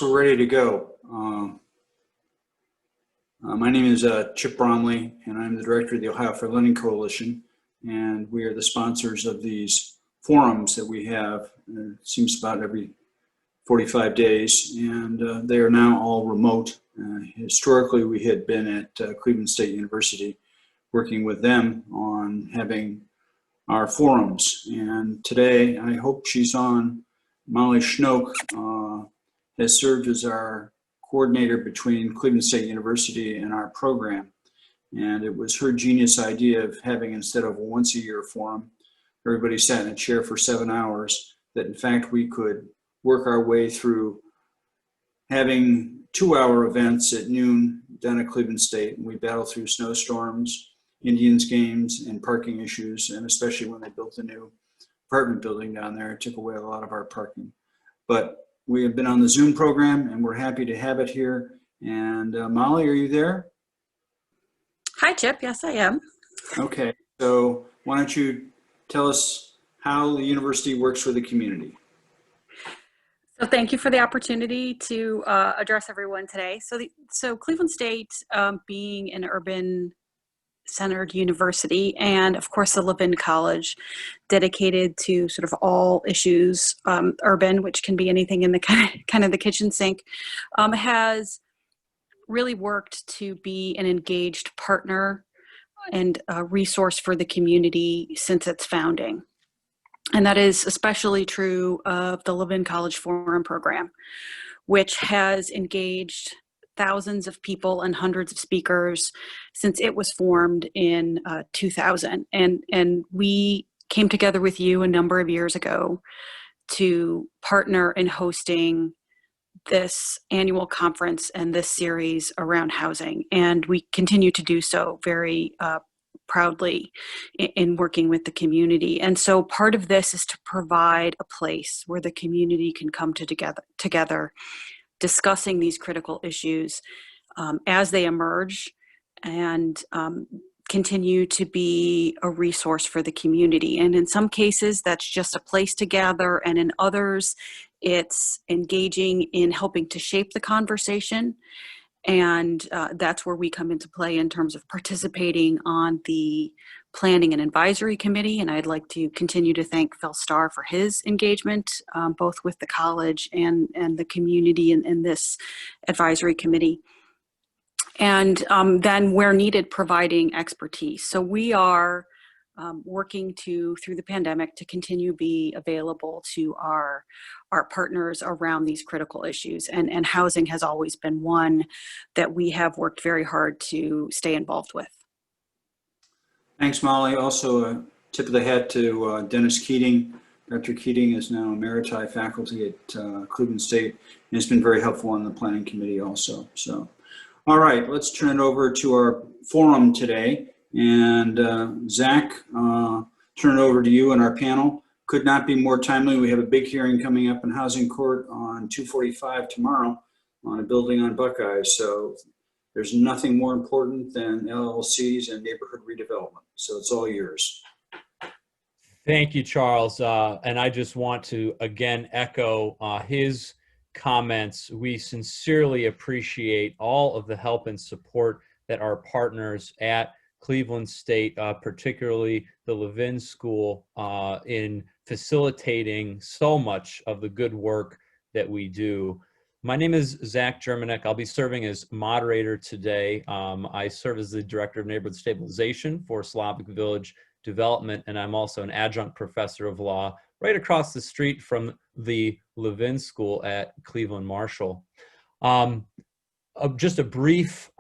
we're ready to go. My name is Chip Bromley, and I'm the director of the Ohio Fair Lending Coalition, and we are the sponsors of these forums that we have. It seems about every 45 days, and they are now all remote. Historically, we had been at Cleveland State University working with them on having our forums, and today, I hope she's on, Molly Schnoke has served as our coordinator between Cleveland State University and our program. And it was her genius idea of having, instead of a once a year forum, everybody sat in a chair for 7 hours, that in fact we could work our way through having 2-hour events at noon down at Cleveland State. And we battled through snowstorms, Indians games, and parking issues. And especially when they built the new apartment building down there, it took away a lot of our parking. But we have been on the Zoom program, and we're happy to have it here. And Molly, are you there? Hi, Chip. Yes, I am. Okay. So why don't you tell us how the university works for the community? So thank you for the opportunity to address everyone today. So Cleveland State, being an urban centered university, and of course the Levin College, dedicated to sort of all issues urban, which can be anything in the kind of the kitchen sink, has really worked to be an engaged partner and a resource for the community since its founding. And that is especially true of the Levin College Forum program, which has engaged thousands of people and hundreds of speakers since it was formed in 2000. And we came together with you a number of years ago to partner in hosting this annual conference and this series around housing. And we continue to do so very proudly in working with the community. And so part of this is to provide a place where the community can come together discussing these critical issues as they emerge, and continue to be a resource for the community. And in some cases, that's just a place to gather, and in others, it's engaging in helping to shape the conversation. And that's where we come into play in terms of participating on the Planning and Advisory Committee. And I'd like to continue to thank Phil Starr for his engagement, both with the college and the community in this advisory committee. And then where needed, providing expertise. So we are working through the pandemic, to continue be available to our partners around these critical issues. And housing has always been one that we have worked very hard to stay involved with. Thanks, Molly. Also, a tip of the hat to Dennis Keating. Dr. Keating is now emeriti faculty at Cleveland State, and has been very helpful on the planning committee also. So, all right, let's turn it over to our forum today. And Zach, turn it over to you and our panel. Could not be more timely. We have a big hearing coming up in Housing Court on 245 tomorrow on a building on Buckeye. So there's nothing more important than LLCs and neighborhood redevelopment. So it's all yours. Thank you, Charles. And I just want to again echo his comments. We sincerely appreciate all of the help and support that our partners at Cleveland State, particularly the Levin School, in facilitating so much of the good work that we do. My name is Zach Germanek. I'll be serving as moderator today. I serve as the Director of Neighborhood Stabilization for Slavic Village Development, and I'm also an adjunct professor of law right across the street from the Levin School at Cleveland Marshall. Just a brief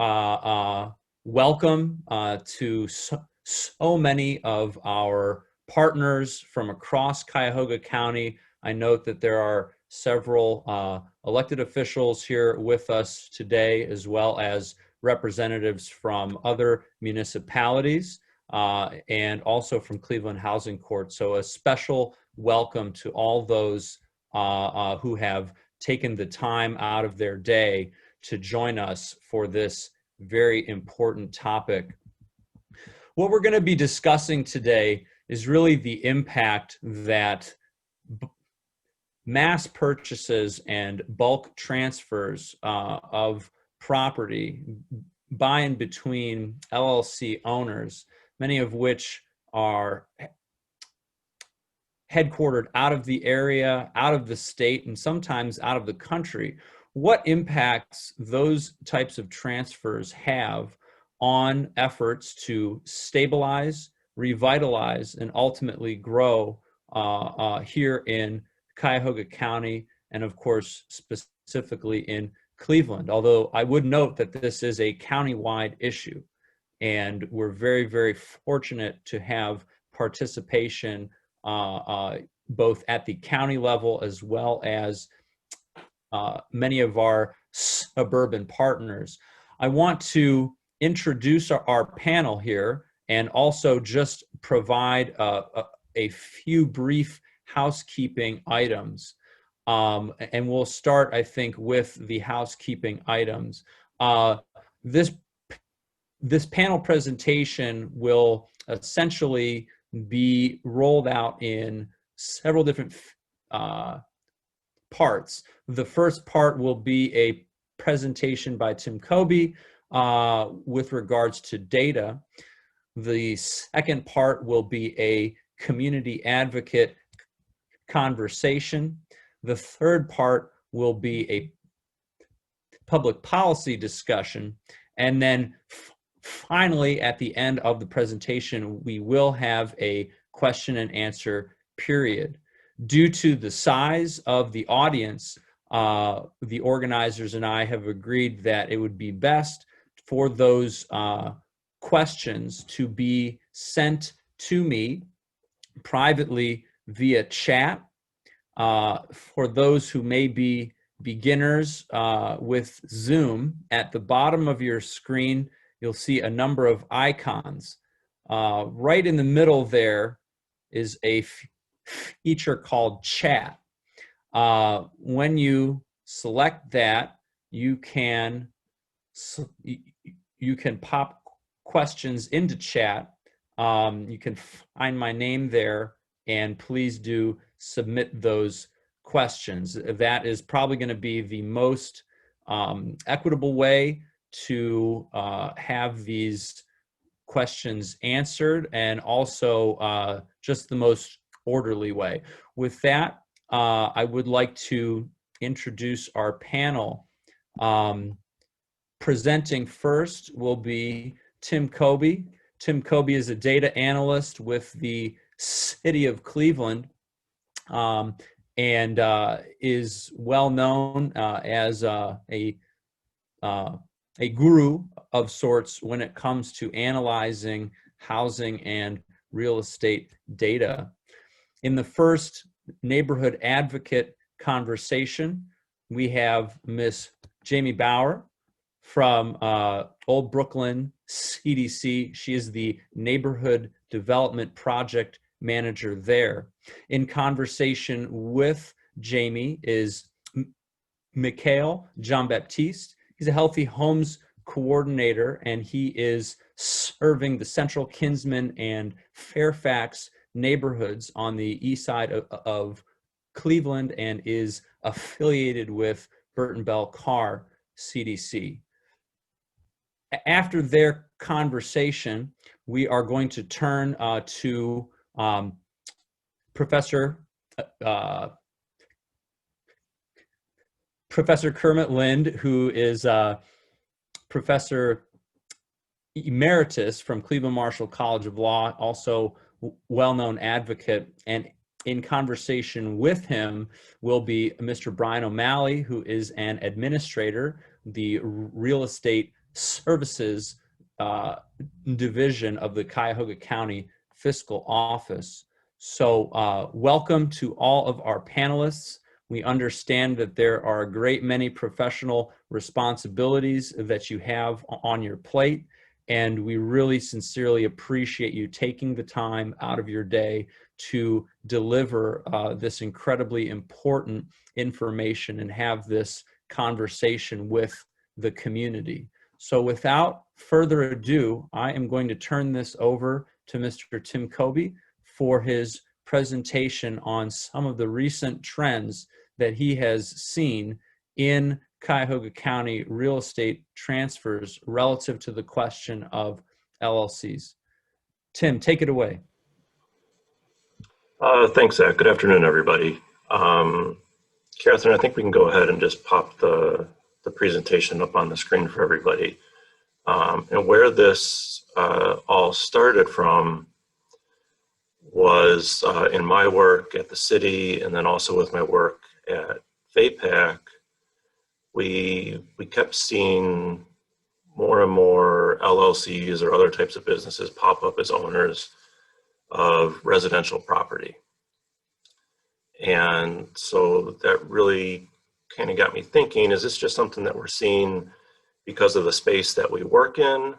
welcome to so many of our partners from across Cuyahoga County. I note that there are several elected officials here with us today, as well as representatives from other municipalities and also from Cleveland Housing Court. So a special welcome to all those who have taken the time out of their day to join us for this very important topic. What we're going to be discussing today is really the impact that mass purchases and bulk transfers of property by and between LLC owners, many of which are headquartered out of the area, out of the state, and sometimes out of the country, what impacts those types of transfers have on efforts to stabilize, revitalize, and ultimately grow here in Cuyahoga County, and of course, specifically in Cleveland. Although I would note that this is a countywide issue, and we're very, very fortunate to have participation both at the county level as well as many of our suburban partners. I want to introduce our panel here and also just provide a few brief housekeeping items. And we'll start, I think, with the housekeeping items. This panel presentation will essentially be rolled out in several different parts. The first part will be a presentation by Tim Kobie with regards to data. The second part will be a community advocate conversation. The third part will be a public policy discussion. And then finally, at the end of the presentation, we will have a question and answer period. Due to the size of the audience, the organizers and I have agreed that it would be best for those questions to be sent to me privately via chat. For those who may be beginners with Zoom, at the bottom of your screen, you'll see a number of icons. Right in the middle there is a feature called chat. When you select that, you can pop questions into chat. You can find my name there, and please do submit those questions. That is probably going to be the most equitable way to have these questions answered, and also just the most orderly way. With that, I would like to introduce our panel. Presenting first will be Tim Kobie. Tim Kobie is a data analyst with the City of Cleveland, and is well known as a guru of sorts when it comes to analyzing housing and real estate data. In the first neighborhood advocate conversation, we have Miss Jamie Bauer from Old Brooklyn CDC. She is the neighborhood development project manager there. In conversation with Jamie is Mikhail Jean-Baptiste. He's a healthy homes coordinator, and he is serving the Central Kinsman and Fairfax neighborhoods on the east side of Cleveland, and is affiliated with Burton Bell Carr CDC. After their conversation, we are going to turn to Professor Kermit Lind, who is Professor Emeritus from Cleveland Marshall College of Law, also well-known advocate. And in conversation with him will be Mr. Brian O'Malley, who is an administrator, the Real Estate Services Division of the Cuyahoga County Fiscal Office. So welcome to all of our panelists. We understand that there are a great many professional responsibilities that you have on your plate, and we really sincerely appreciate you taking the time out of your day to deliver this incredibly important information and have this conversation with the community. So without further ado, I am going to turn this over to Mr. Tim Kobie for his presentation on some of the recent trends that he has seen in Cuyahoga County real estate transfers relative to the question of LLCs. Tim, take it away. Thanks, Zach. Good afternoon, everybody. Catherine, I think we can go ahead and just pop the presentation up on the screen for everybody. And where this all started from was in my work at the city, and then also with my work at VAPAC, we kept seeing more and more LLCs or other types of businesses pop up as owners of residential property. And so that really kind of got me thinking, is this just something that we're seeing because of the space that we work in,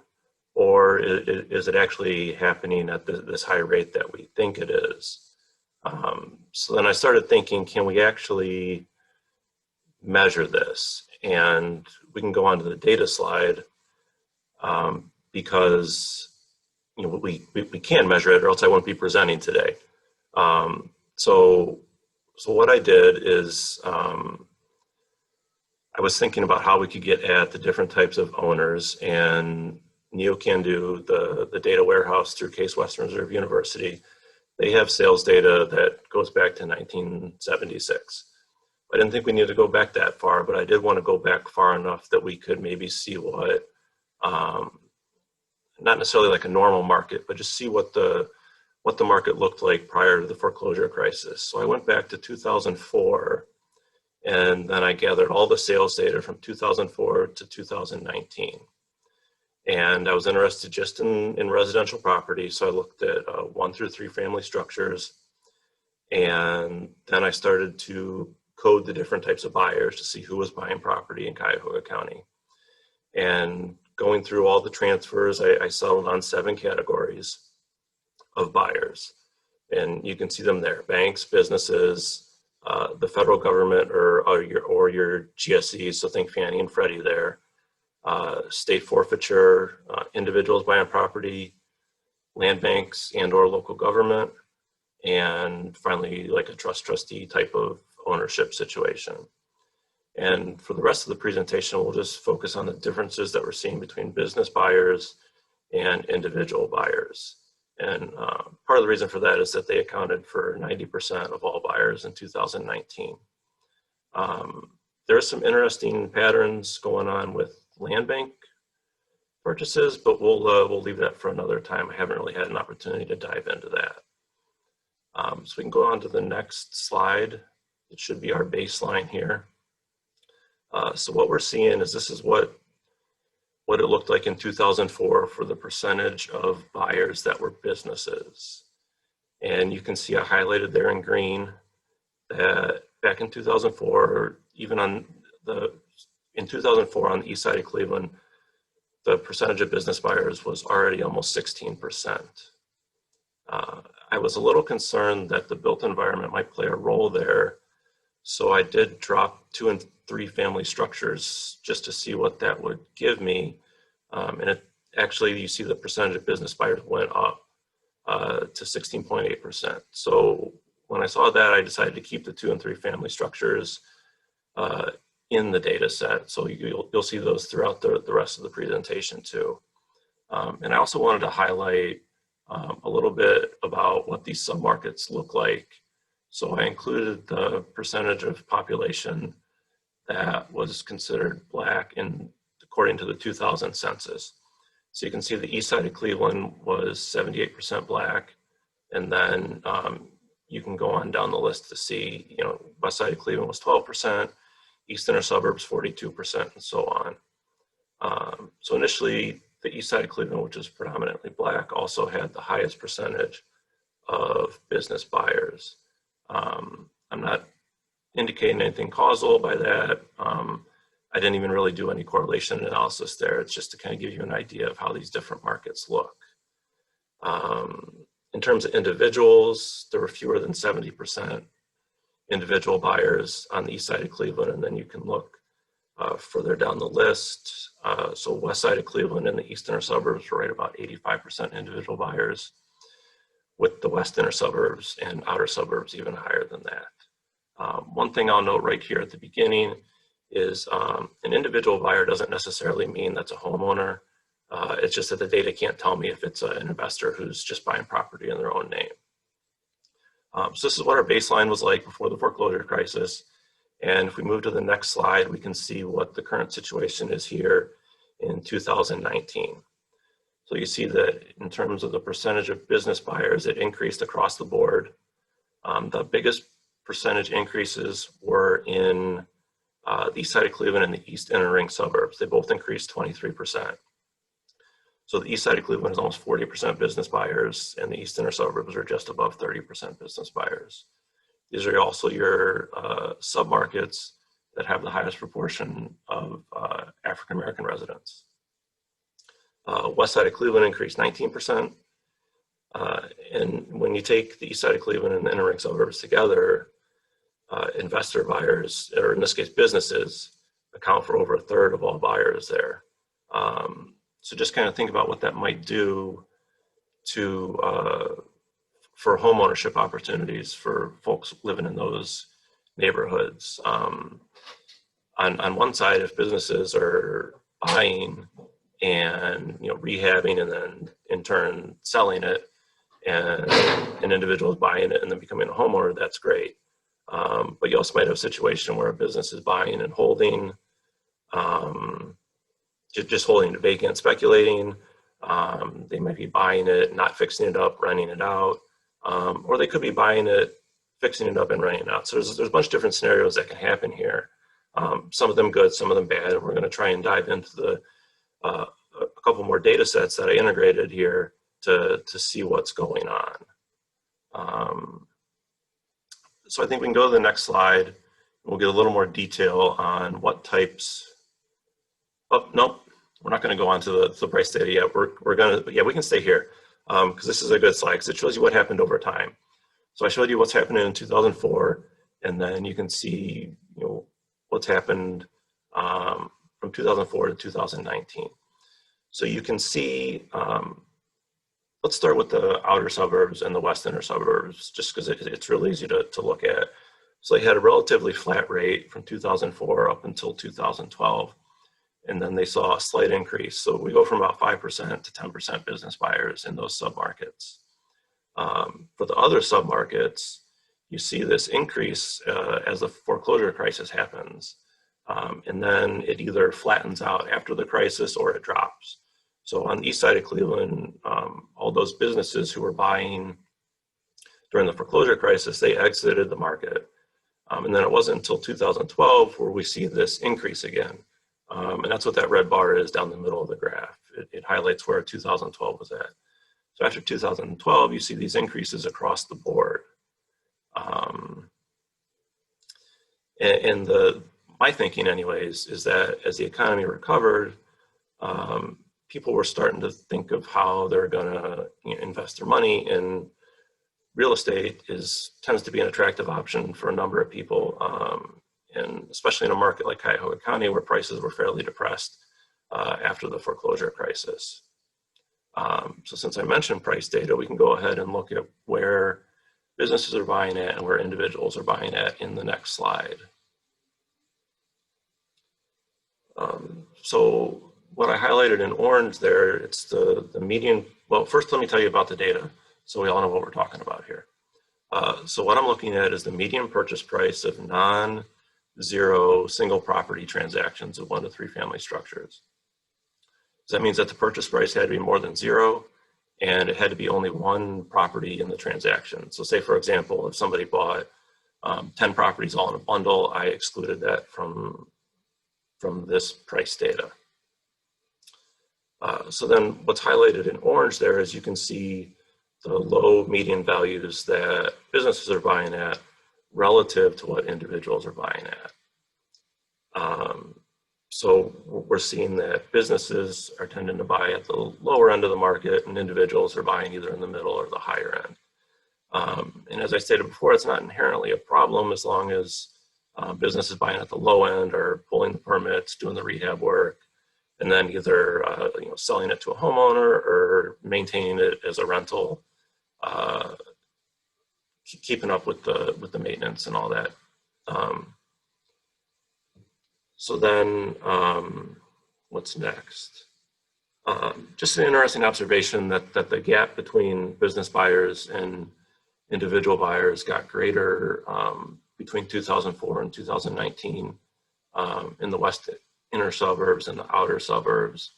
or is it actually happening at this high rate that we think it is? So then I started thinking, can we actually measure this? And we can go on to the data slide, because we can measure it, or else I won't be presenting today. So what I did is I was thinking about how we could get at the different types of owners, and NeoCanDo, the data warehouse through Case Western Reserve University, they have sales data that goes back to 1976. I didn't think we needed to go back that far, but I did want to go back far enough that we could maybe see what, not necessarily like a normal market, but just see what the market looked like prior to the foreclosure crisis. So I went back to 2004, and then I gathered all the sales data from 2004 to 2019. And I was interested just in residential property, so I looked at 1 through 3 family structures, and then I started to code the different types of buyers to see who was buying property in Cuyahoga County. And going through all the transfers, I settled on 7 categories of buyers. And you can see them there: banks, businesses, the federal government, or your GSEs, so think Fannie and Freddie there, state forfeiture, individuals buying property, land banks and or local government, and finally like a trustee type of ownership situation. And for the rest of the presentation, we'll just focus on the differences that we're seeing between business buyers and individual buyers. And part of the reason for that is that they accounted for 90% of all buyers in 2019. There are some interesting patterns going on with land bank purchases, but we'll leave that for another time. I haven't really had an opportunity to dive into that. So we can go on to the next slide. It should be our baseline here. So what we're seeing is this is what it looked like in 2004 for the percentage of buyers that were businesses. And you can see I highlighted there in green that back in 2004, even in 2004 on the east side of Cleveland, the percentage of business buyers was already almost 16%. I was a little concerned that the built environment might play a role there. So I did drop 2 and 3 family structures just to see what that would give me. And it actually, you see the percentage of business buyers went up to 16.8%. So when I saw that, I decided to keep the 2 and 3 family structures in the data set. So you'll see those throughout the rest of the presentation too. And I also wanted to highlight a little bit about what these submarkets look like. So I included the percentage of population that was considered Black according to the 2000 census. So you can see the east side of Cleveland was 78% Black, and then you can go on down the list to see, west side of Cleveland was 12%, east inner suburbs 42%, and so on. So initially, the east side of Cleveland, which is predominantly Black, also had the highest percentage of business buyers. I'm not indicating anything causal by that. I didn't even really do any correlation analysis there. It's just to kind of give you an idea of how these different markets look. In terms of individuals, there were fewer than 70% individual buyers on the east side of Cleveland, and then you can look further down the list. So west side of Cleveland and the eastern suburbs were right about 85% individual buyers. with the west inner suburbs and outer suburbs even higher than that. One thing I'll note right here at the beginning is an individual buyer doesn't necessarily mean that's a homeowner. It's just that the data can't tell me if it's an investor who's just buying property in their own name. So this is what our baseline was like before the foreclosure crisis. And if we move to the next slide, we can see what the current situation is here in 2019. So you see that in terms of the percentage of business buyers, it increased across the board. The biggest percentage increases were in the east side of Cleveland and the east inner ring suburbs. They both increased 23%. So the east side of Cleveland is almost 40% business buyers, and the east inner suburbs are just above 30% business buyers. These are also your submarkets that have the highest proportion of African American residents. West side of Cleveland increased 19%. And when you take the east side of Cleveland and the inner ring suburbs together, investor buyers, or in this case businesses, account for over a third of all buyers there. So just kind of think about what that might do to for home ownership opportunities for folks living in those neighborhoods. On one side, if businesses are buying and rehabbing and then in turn selling it, and an individual is buying it and then becoming a homeowner, that's great. But you also might have a situation where a business is buying and holding, just holding it vacant, speculating. They might be buying it, not fixing it up, renting it out, or they could be buying it, fixing it up, and renting it out. So there's a bunch of different scenarios that can happen here. Some of them good, some of them bad. And we're going to try and dive into a couple more data sets that I integrated here to see what's going on. So I think we can go to the next slide. And we'll get a little more detail on what types. Oh, nope, we're not going to go on to the price data yet. We're going to, yeah, we can stay here because this is a good slide because it shows you what happened over time. So I showed you what's happening in 2004, and then you can see what's happened from 2004 to 2019. So you can see, let's start with the outer suburbs and the west inner suburbs, just because it's really easy to look at. So they had a relatively flat rate from 2004 up until 2012. And then they saw a slight increase. So we go from about 5% to 10% business buyers in those submarkets. For the other submarkets, you see this increase as the foreclosure crisis happens. And then it either flattens out after the crisis or it drops. So on the east side of Cleveland, all those businesses who were buying during the foreclosure crisis, they exited the market. And then it wasn't until 2012 where we see this increase again. And that's what that red bar is down the middle of the graph. It highlights where 2012 was at. So after 2012, you see these increases across the board. My thinking anyways, is that as the economy recovered, people were starting to think of how they're gonna invest their money, and real estate tends to be an attractive option for a number of people. And especially in a market like Cuyahoga County where prices were fairly depressed after the foreclosure crisis. So since I mentioned price data, we can go ahead and look at where businesses are buying at and where individuals are buying at in the next slide. So what I highlighted in orange there, it's the median. Well, first let me tell you about the data so we all know what we're talking about here. So what I'm looking at is the median purchase price of non-zero single property transactions of 1 to 3 family structures. So that means that the purchase price had to be more than 0 and it had to be only 1 property in the transaction. So say for example, if somebody bought 10 properties all in a bundle, I excluded that from this price data. So then what's highlighted in orange there is you can see the low median values that businesses are buying at relative to what individuals are buying at. So we're seeing that businesses are tending to buy at the lower end of the market and individuals are buying either in the middle or the higher end. And as I stated before, it's not inherently a problem as long as businesses buying at the low end are pulling the permits, doing the rehab work, and then either selling it to a homeowner or maintaining it as a rental. keeping up with the maintenance and all that. So then, what's next? Just an interesting observation that the gap between business buyers and individual buyers got greater between 2004 and 2019 in the west inner suburbs and the outer suburbs.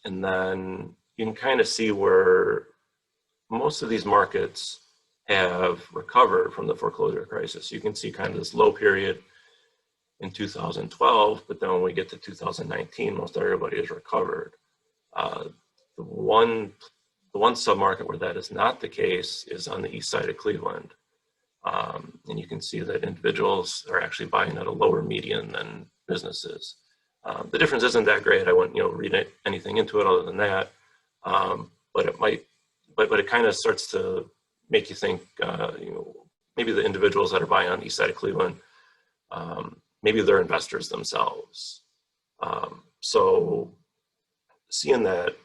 And then you can kind of see where most of these markets have recovered from the foreclosure crisis. You can see kind of this low period in 2012, but then when we get to 2019, most everybody has recovered. The one submarket where that is not the case is on the east side of Cleveland. And you can see that individuals are actually buying at a lower median than businesses. The difference isn't that great. I wouldn't, read anything into it other than that. But it might, but it kind of starts to make you think, maybe the individuals that are buying on the east side of Cleveland, maybe they're investors themselves. So seeing that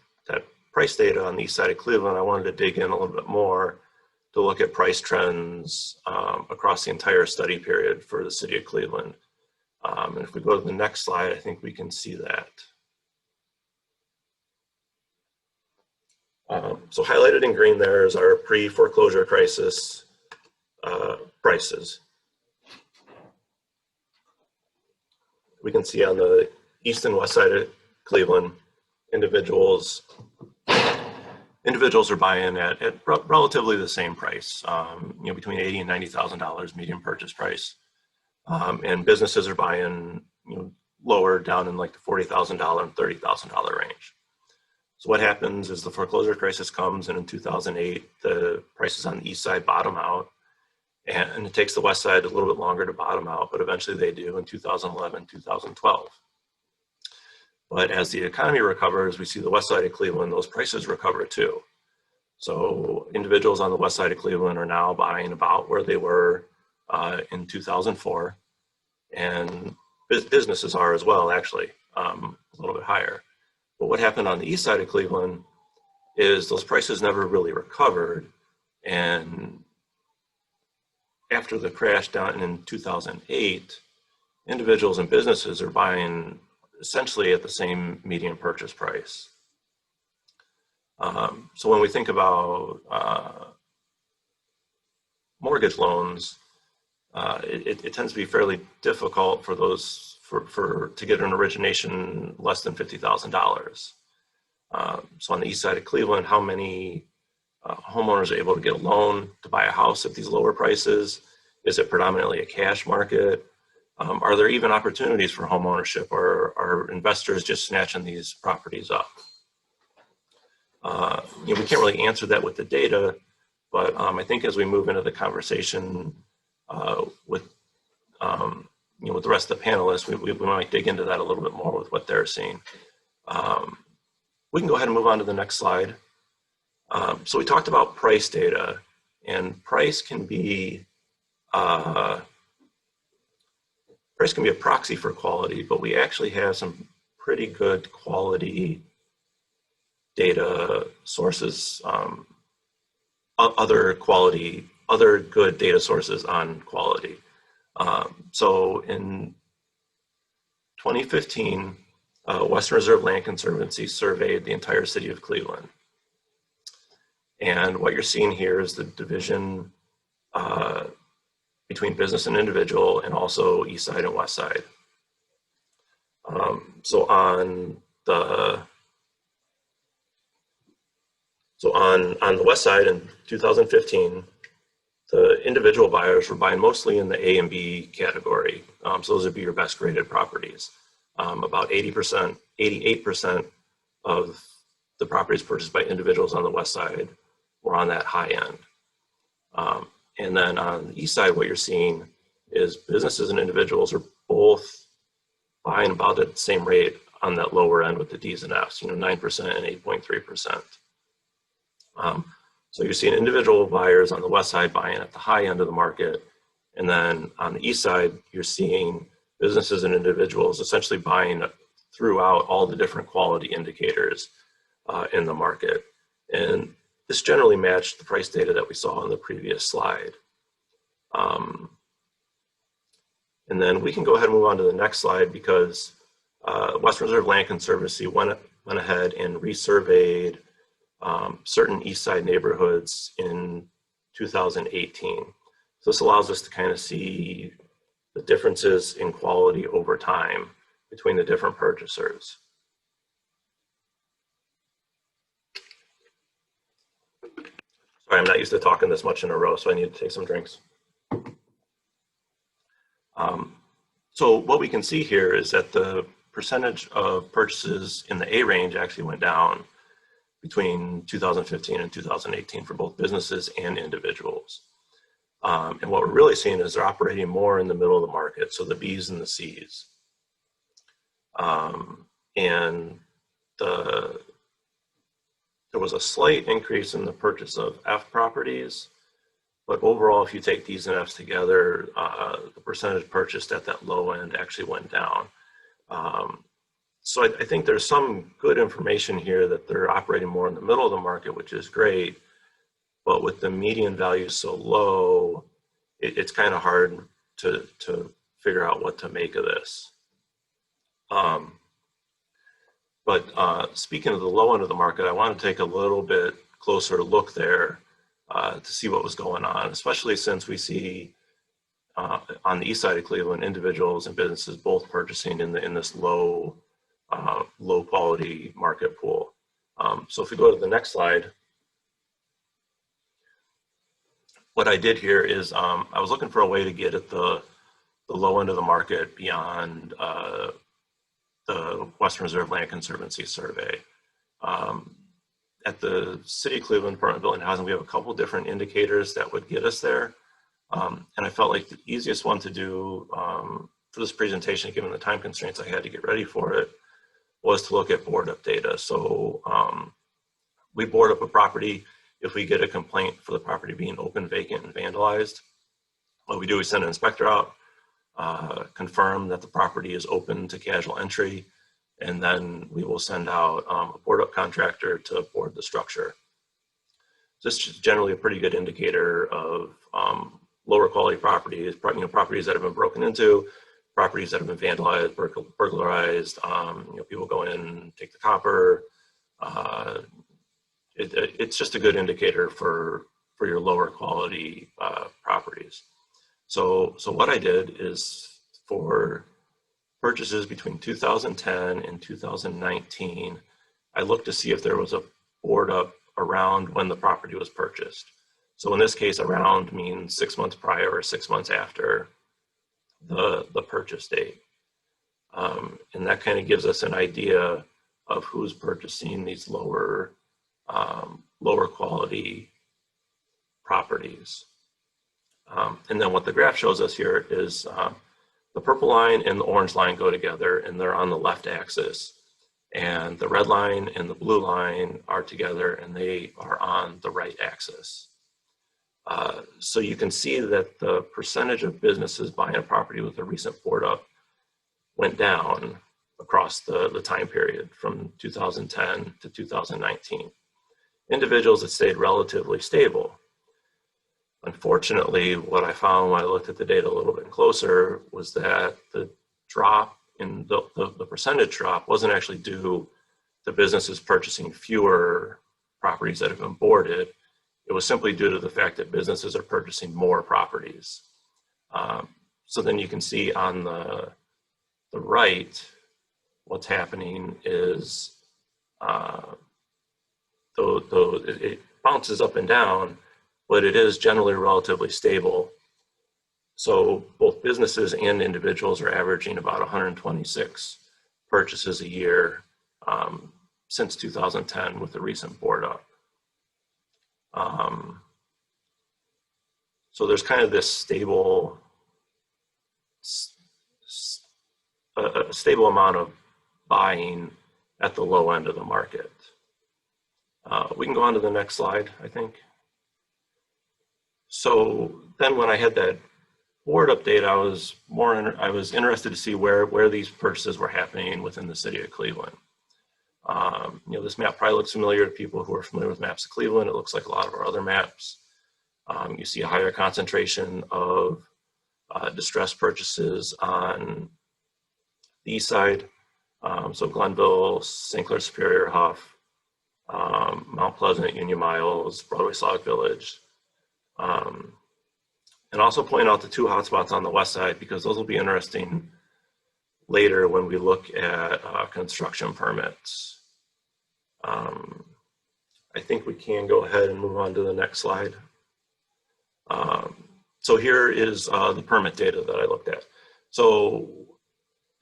price data on the east side of Cleveland, I wanted to dig in a little bit more to look at price trends across the entire study period for the city of Cleveland. And if we go to the next slide, I think we can see that. So highlighted in green there is our pre-foreclosure crisis prices. We can see on the east and west side of Cleveland, individuals are buying at relatively the same price, between $80,000 and $90,000 median purchase price. And businesses are buying, lower, down in like the $40,000 and $30,000 range. So what happens is the foreclosure crisis comes, and in 2008, the prices on the east side bottom out, and it takes the west side a little bit longer to bottom out, but eventually they do in 2011, 2012. But as the economy recovers, we see the west side of Cleveland, those prices recover too. So individuals on the west side of Cleveland are now buying about where they were in 2004, and businesses are as well, actually, a little bit higher. But what happened on the east side of Cleveland is those prices never really recovered, and after the crash down in 2008, individuals and businesses are buying essentially at the same median purchase price. So when we think about mortgage loans, it tends to be fairly difficult for those to get an origination less than $50,000. So on the east side of Cleveland, how many homeowners are able to get a loan to buy a house at these lower prices? Is it predominantly a cash market? Are there even opportunities for home ownership, or are investors just snatching these properties up? We can't really answer that with the data, but I think as we move into the conversation with the rest of the panelists, we might dig into that a little bit more with what they're seeing. We can go ahead and move on to the next slide. So we talked about price data, and price can be a proxy for quality, but we actually have some pretty good quality data sources, other good data sources on quality. So in 2015, Western Reserve Land Conservancy surveyed the entire city of Cleveland. And what you're seeing here is the division between business and individual, and also east side and west side. So on the west side in 2015, the individual buyers were buying mostly in the A and B category. So those would be your best graded properties. About 88% of the properties purchased by individuals on the west side were on that high end. And then on the east side, what you're seeing is businesses and individuals are both buying about at the same rate on that lower end with the D's and F's, 9% and 8.3%. So you're seeing individual buyers on the west side buying at the high end of the market. And then on the east side, you're seeing businesses and individuals essentially buying throughout all the different quality indicators in the market. And this generally matched the price data that we saw on the previous slide. And then we can go ahead and move on to the next slide, because Western Reserve Land Conservancy went ahead and resurveyed certain East Side neighborhoods in 2018. So this allows us to kind of see the differences in quality over time between the different purchasers. Sorry, I'm not used to talking this much in a row, so I need to take some drinks. So what we can see here is that the percentage of purchases in the A range actually went down between 2015 and 2018 for both businesses and individuals. And what we're really seeing is they're operating more in the middle of the market, so the B's and the C's. And there was a slight increase in the purchase of F properties, but overall, if you take D's and F's together, the percentage purchased at that low end actually went down. So I think there's some good information here that they're operating more in the middle of the market, which is great. But with the median value so low, it's kind of hard to figure out what to make of this. But speaking of the low end of the market, I want to take a little bit closer look there to see what was going on, especially since we see on the east side of Cleveland, individuals and businesses both purchasing in this low quality market pool. So if we go to the next slide, what I did here is I was looking for a way to get at the low end of the market beyond the Western Reserve Land Conservancy survey. At the City of Cleveland Department of Building and Housing, we have a couple different indicators that would get us there. And I felt like the easiest one to do for this presentation, given the time constraints I had to get ready for it, was to look at board up data. So we board up a property if we get a complaint for the property being open, vacant, and vandalized. What we do is send an inspector out, confirm that the property is open to casual entry, and then we will send out a board up contractor to board the structure. This is generally a pretty good indicator of lower quality properties, properties that have been broken into, properties that have been vandalized, burglarized, people go in and take the copper. It's just a good indicator for your lower quality properties. So what I did is, for purchases between 2010 and 2019, I looked to see if there was a board up around when the property was purchased. So in this case, around means 6 months prior or 6 months after the purchase date. And that kind of gives us an idea of who's purchasing these lower quality properties. And then what the graph shows us here is the purple line and the orange line go together, and they're on the left axis. And the red line and the blue line are together, and they are on the right axis. So you can see that the percentage of businesses buying a property with a recent board up went down across the time period from 2010 to 2019. Individuals, it stayed relatively stable. Unfortunately, what I found when I looked at the data a little bit closer was that the drop in the percentage drop wasn't actually due to businesses purchasing fewer properties that have been boarded. It was simply due to the fact that businesses are purchasing more properties. So then you can see on the right, what's happening is it bounces up and down, but it is generally relatively stable. So both businesses and individuals are averaging about 126 purchases a year since 2010 with the recent board up. So there's kind of this stable amount of buying at the low end of the market. We can go on to the next slide, I think. So then when I had that board update, I was interested to see where these purchases were happening within the city of Cleveland. This map probably looks familiar to people who are familiar with maps of Cleveland. It looks like a lot of our other maps. You see a higher concentration of distressed purchases on the east side. So Glenville, St. Clair Superior, Huff, Mount Pleasant, Union Miles, Broadway Sauk Village. And also point out the two hotspots on the west side, because those will be interesting later when we look at construction permits. I think we can go ahead and move on to the next slide. So here is the permit data that I looked at. So,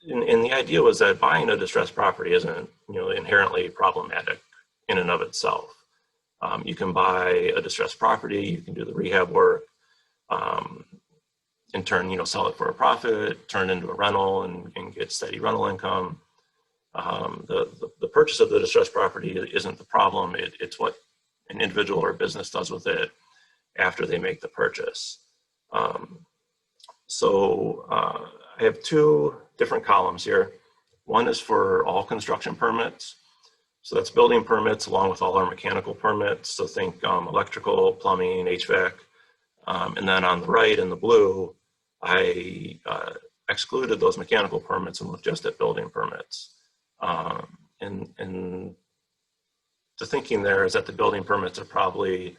and the idea was that buying a distressed property isn't, inherently problematic in and of itself. You can buy a distressed property, you can do the rehab work, in turn, sell it for a profit, turn it into a rental and get steady rental income. The purchase of the distressed property isn't the problem. It's what an individual or business does with it after they make the purchase. I have two different columns here. One is for all construction permits. So that's building permits along with all our mechanical permits. So think electrical, plumbing, HVAC. And then on the right in the blue, I excluded those mechanical permits and looked just at building permits. And the thinking there is that the building permits are probably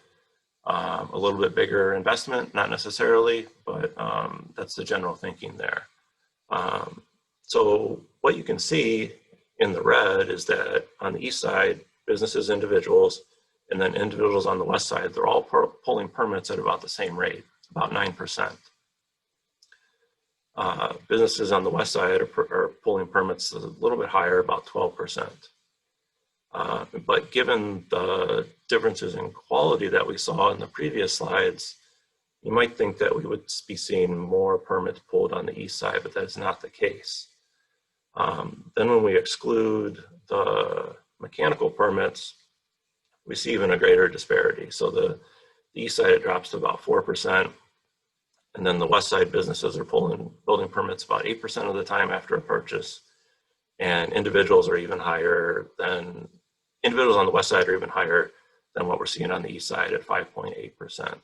a little bit bigger investment, not necessarily, but that's the general thinking there. So what you can see in the red is that on the east side, businesses, individuals, and then individuals on the west side, they're all pulling permits at about the same rate, about 9%. Businesses on the west side are pulling permits a little bit higher, about 12%. But given the differences in quality that we saw in the previous slides, you might think that we would be seeing more permits pulled on the east side, but that's not the case. Then when we exclude the mechanical permits, we see even a greater disparity. So the east side, it drops to about 4%. And then the west side businesses are pulling building permits about 8% of the time after a purchase. And individuals are even higher than, individuals on the west side are even higher than what we're seeing on the east side at 5.8%.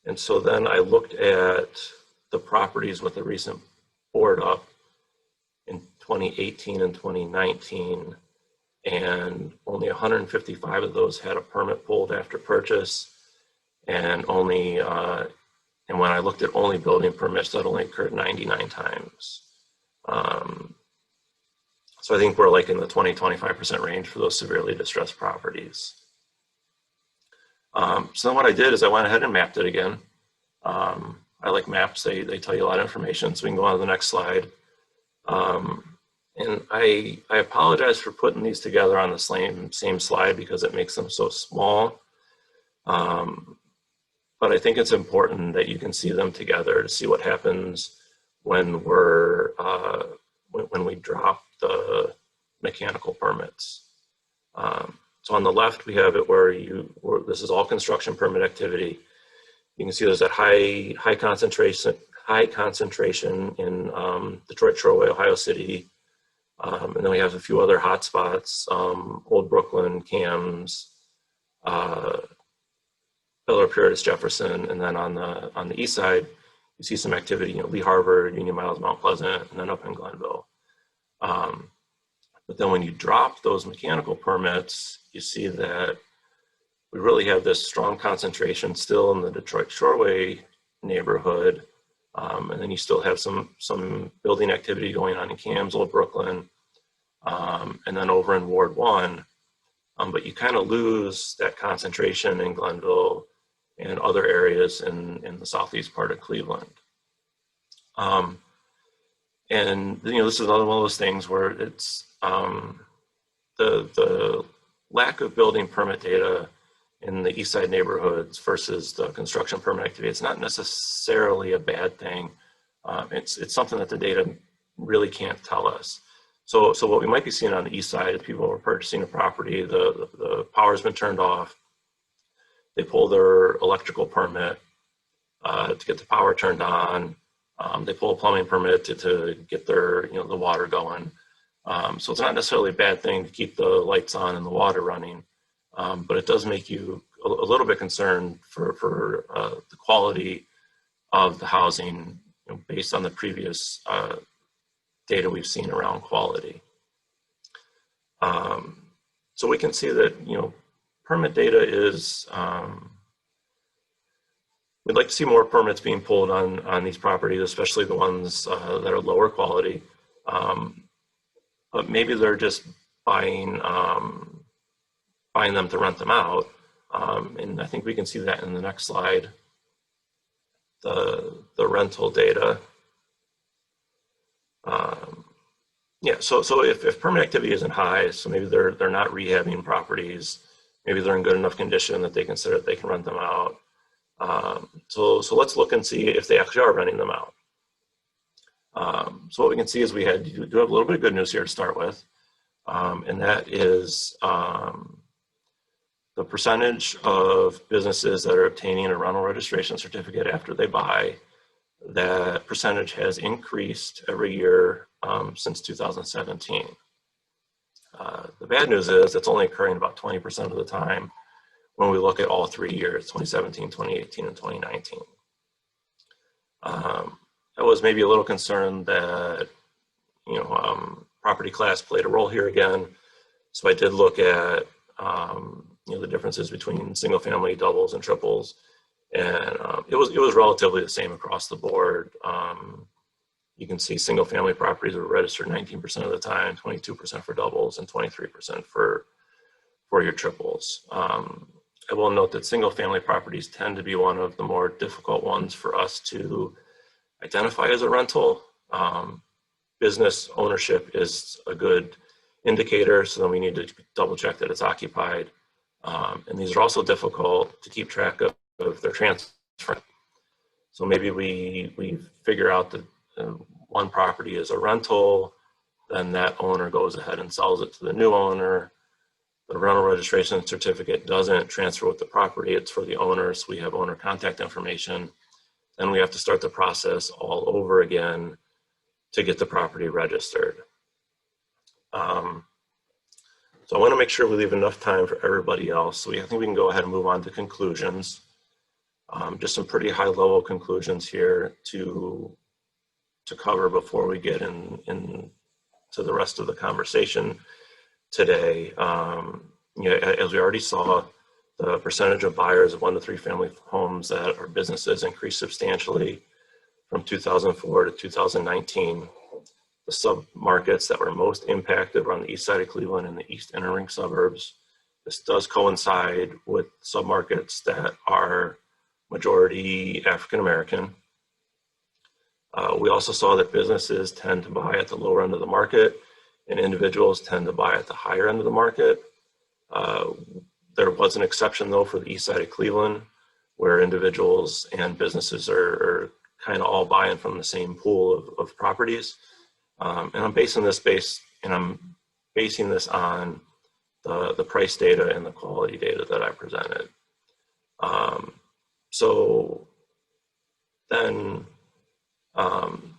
And so then I looked at the properties with the recent board up in 2018 and 2019, and only 155 of those had a permit pulled after purchase, and only, and when I looked at only building permits, that only occurred 99 times. So I think we're like in the 20-25% range for those severely distressed properties. So then what I did is I went ahead and mapped it again. I like maps, they tell you a lot of information, so we can go on to the next slide. And I apologize for putting these together on the same slide because it makes them so small. But I think it's important that you can see them together to see what happens when we're when we drop the mechanical permits. So on the left, we have it where this is all construction permit activity. You can see there's that high concentration in Detroit, Shoreway, Ohio City. And then we have a few other hot spots, Old Brooklyn, Cams, Bel Air, Puritas, Jefferson, and then on the east side, you see some activity, Lee Harvard, Union Miles, Mount Pleasant, and then up in Glenville. But then when you drop those mechanical permits, you see that we really have this strong concentration still in the Detroit Shoreway neighborhood. And then you still have some building activity going on in Cams, Old Brooklyn, and then over in Ward 1. But you kind of lose that concentration in Glenville and other areas in the southeast part of Cleveland. And this is another one of those things where it's the lack of building permit data in the east side neighborhoods versus the construction permit activity. It's not necessarily a bad thing. It's something that the data really can't tell us. So what we might be seeing on the east side is people are purchasing a property, the power's been turned off, they pull their electrical permit, to get the power turned on. They pull a plumbing permit to get their, the water going. So it's not necessarily a bad thing to keep the lights on and the water running, but it does make you a little bit concerned for the quality of the housing, based on the previous data we've seen around quality. So we can see that, permit data is, we'd like to see more permits being pulled on these properties, especially the ones that are lower quality. But maybe they're just buying them to rent them out. And I think we can see that in the next slide, the rental data. So if permit activity isn't high, so maybe they're not rehabbing properties, maybe they're in good enough condition that they consider that they can rent them out. So let's look and see if they actually are renting them out. So what we can see is we do have a little bit of good news here to start with, and that is the percentage of businesses that are obtaining a rental registration certificate after they buy. That percentage has increased every year since 2017. The bad news is it's only occurring about 20% of the time when we look at all 3 years, 2017, 2018, and 2019. I was maybe a little concerned that, property class played a role here again. So I did look at, the differences between single family, doubles, and triples. And it was relatively the same across the board. You can see single family properties were registered 19% of the time, 22% for doubles, and 23% for your triples. I will note that single family properties tend to be one of the more difficult ones for us to identify as a rental. Business ownership is a good indicator, so then we need to double check that it's occupied. And these are also difficult to keep track of their transfer. So maybe we figure out that one property is a rental, then that owner goes ahead and sells it to the new owner. The rental registration certificate doesn't transfer with the property, it's for the owner, so we have owner contact information. Then we have to start the process all over again to get the property registered. So I want to make sure we leave enough time for everybody else. So I think we can go ahead and move on to conclusions. Just some pretty high level conclusions here to cover before we get into the rest of the conversation today. As we already saw, the percentage of buyers of 1 to 3 family homes that are businesses increased substantially from 2004 to 2019. The sub-markets that were most impacted were on the east side of Cleveland and the east inner ring suburbs. This does coincide with sub-markets that are majority African American. We also saw that businesses tend to buy at the lower end of the market and individuals tend to buy at the higher end of the market. There was an exception though for the east side of Cleveland, where individuals and businesses are kind of all buying from the same pool of properties. And I'm basing this on the price data and the quality data that I presented. So then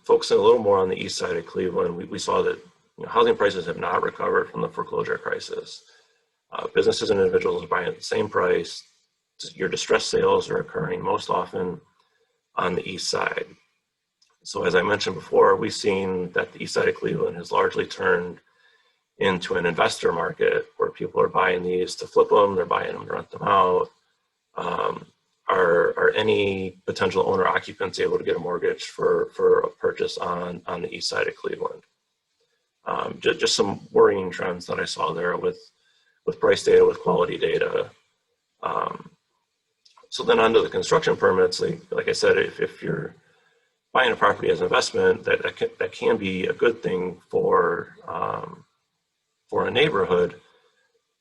focusing a little more on the east side of Cleveland, we saw that housing prices have not recovered from the foreclosure crisis. Businesses and individuals are buying at the same price. Your distressed sales are occurring most often on the east side. So as I mentioned before, we've seen that the east side of Cleveland has largely turned into an investor market where people are buying these to flip them, they're buying them to rent them out. Are any potential owner occupants able to get a mortgage for a purchase on the east side of Cleveland? Just some worrying trends that I saw there with price data, with quality data. So then onto the construction permits, like I said, if you're buying a property as an investment, that can be a good thing for a neighborhood,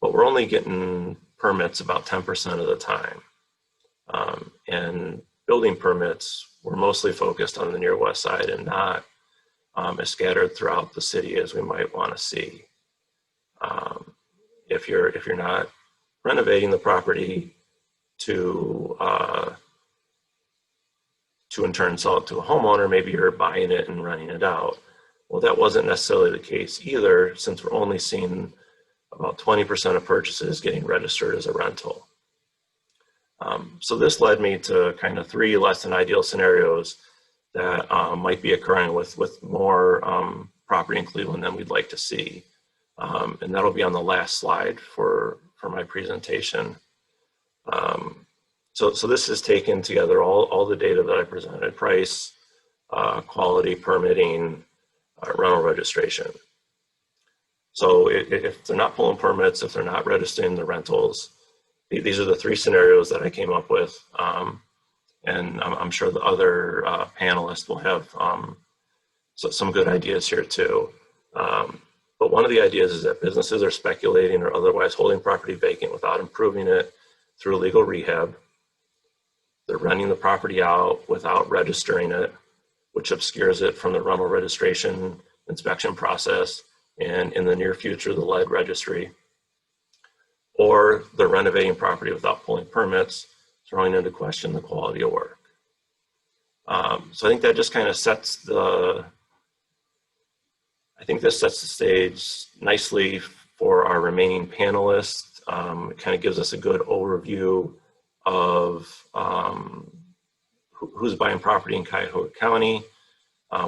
but we're only getting permits about 10% of the time. And building permits were mostly focused on the near west side and not as scattered throughout the city as we might want to see. If you're not renovating the property to to in turn sell it to a homeowner, maybe you're buying it and renting it out. Well, that wasn't necessarily the case either, since we're only seeing about 20% of purchases getting registered as a rental. So this led me to kind of 3 less than ideal scenarios that might be occurring with more property in Cleveland than we'd like to see. And that'll be on the last slide for my presentation. So this has taken together all the data that I presented: price, quality, permitting, rental registration. So if they're not pulling permits, if they're not registering the rentals, these are the 3 scenarios that I came up with. And I'm sure the other panelists will have some good ideas here too. But one of the ideas is that businesses are speculating or otherwise holding property vacant without improving it through legal rehab. They're renting the property out without registering it, which obscures it from the rental registration inspection process, and in the near future, the lead registry. Or they're renovating property without pulling permits, throwing into question the quality of work. So I think that just kind of sets the stage nicely for our remaining panelists. It kind of gives us a good overview of who's buying property in Cuyahoga County.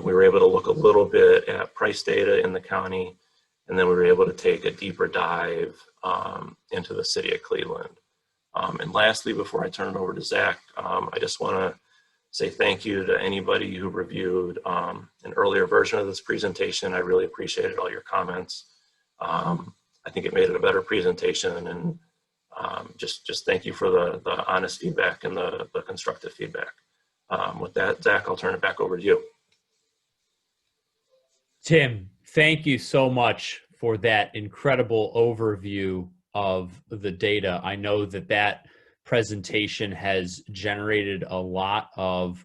We were able to look a little bit at price data in the county, and then we were able to take a deeper dive into the city of Cleveland. And lastly, before I turn it over to Zach, I just want to say thank you to anybody who reviewed an earlier version of this presentation. I really appreciated all your comments. I think it made it a better presentation, and just thank you for the honest feedback and the constructive feedback. With that, Zach, I'll turn it back over to you. Tim, thank you so much for that incredible overview of the data. I know that presentation has generated a lot of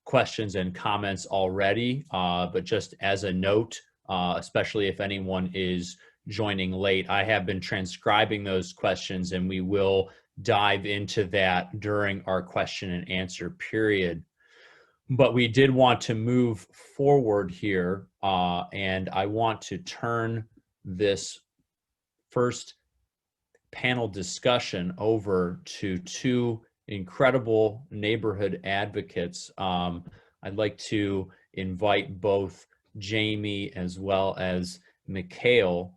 questions and comments already, but just as a note, especially if anyone is joining late, I have been transcribing those questions, and we will dive into that during our question and answer period. But we did want to move forward here, and I want to turn this first panel discussion over to 2 incredible neighborhood advocates. I'd like to invite both Jamie as well as Mikhail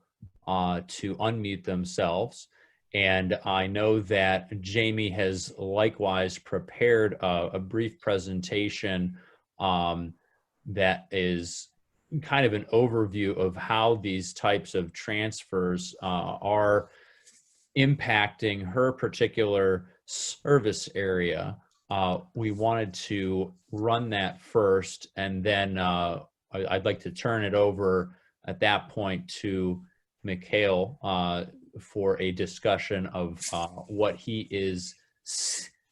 to unmute themselves. And I know that Jamie has likewise prepared a brief presentation that is kind of an overview of how these types of transfers are impacting her particular service area. We wanted to run that first, and then I'd like to turn it over at that point to Mikhail for a discussion of what he is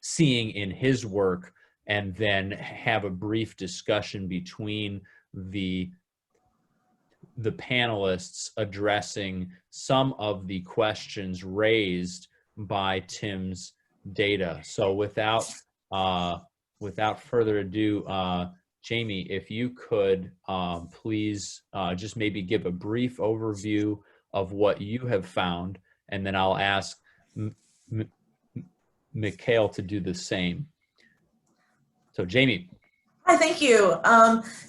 seeing in his work, and then have a brief discussion between the panelists addressing some of the questions raised by Tim's data. So without further ado, Jamie, if you could please just maybe give a brief overview of what you have found, and then I'll ask Mikhail to do the same. So Jamie. Hi, thank you.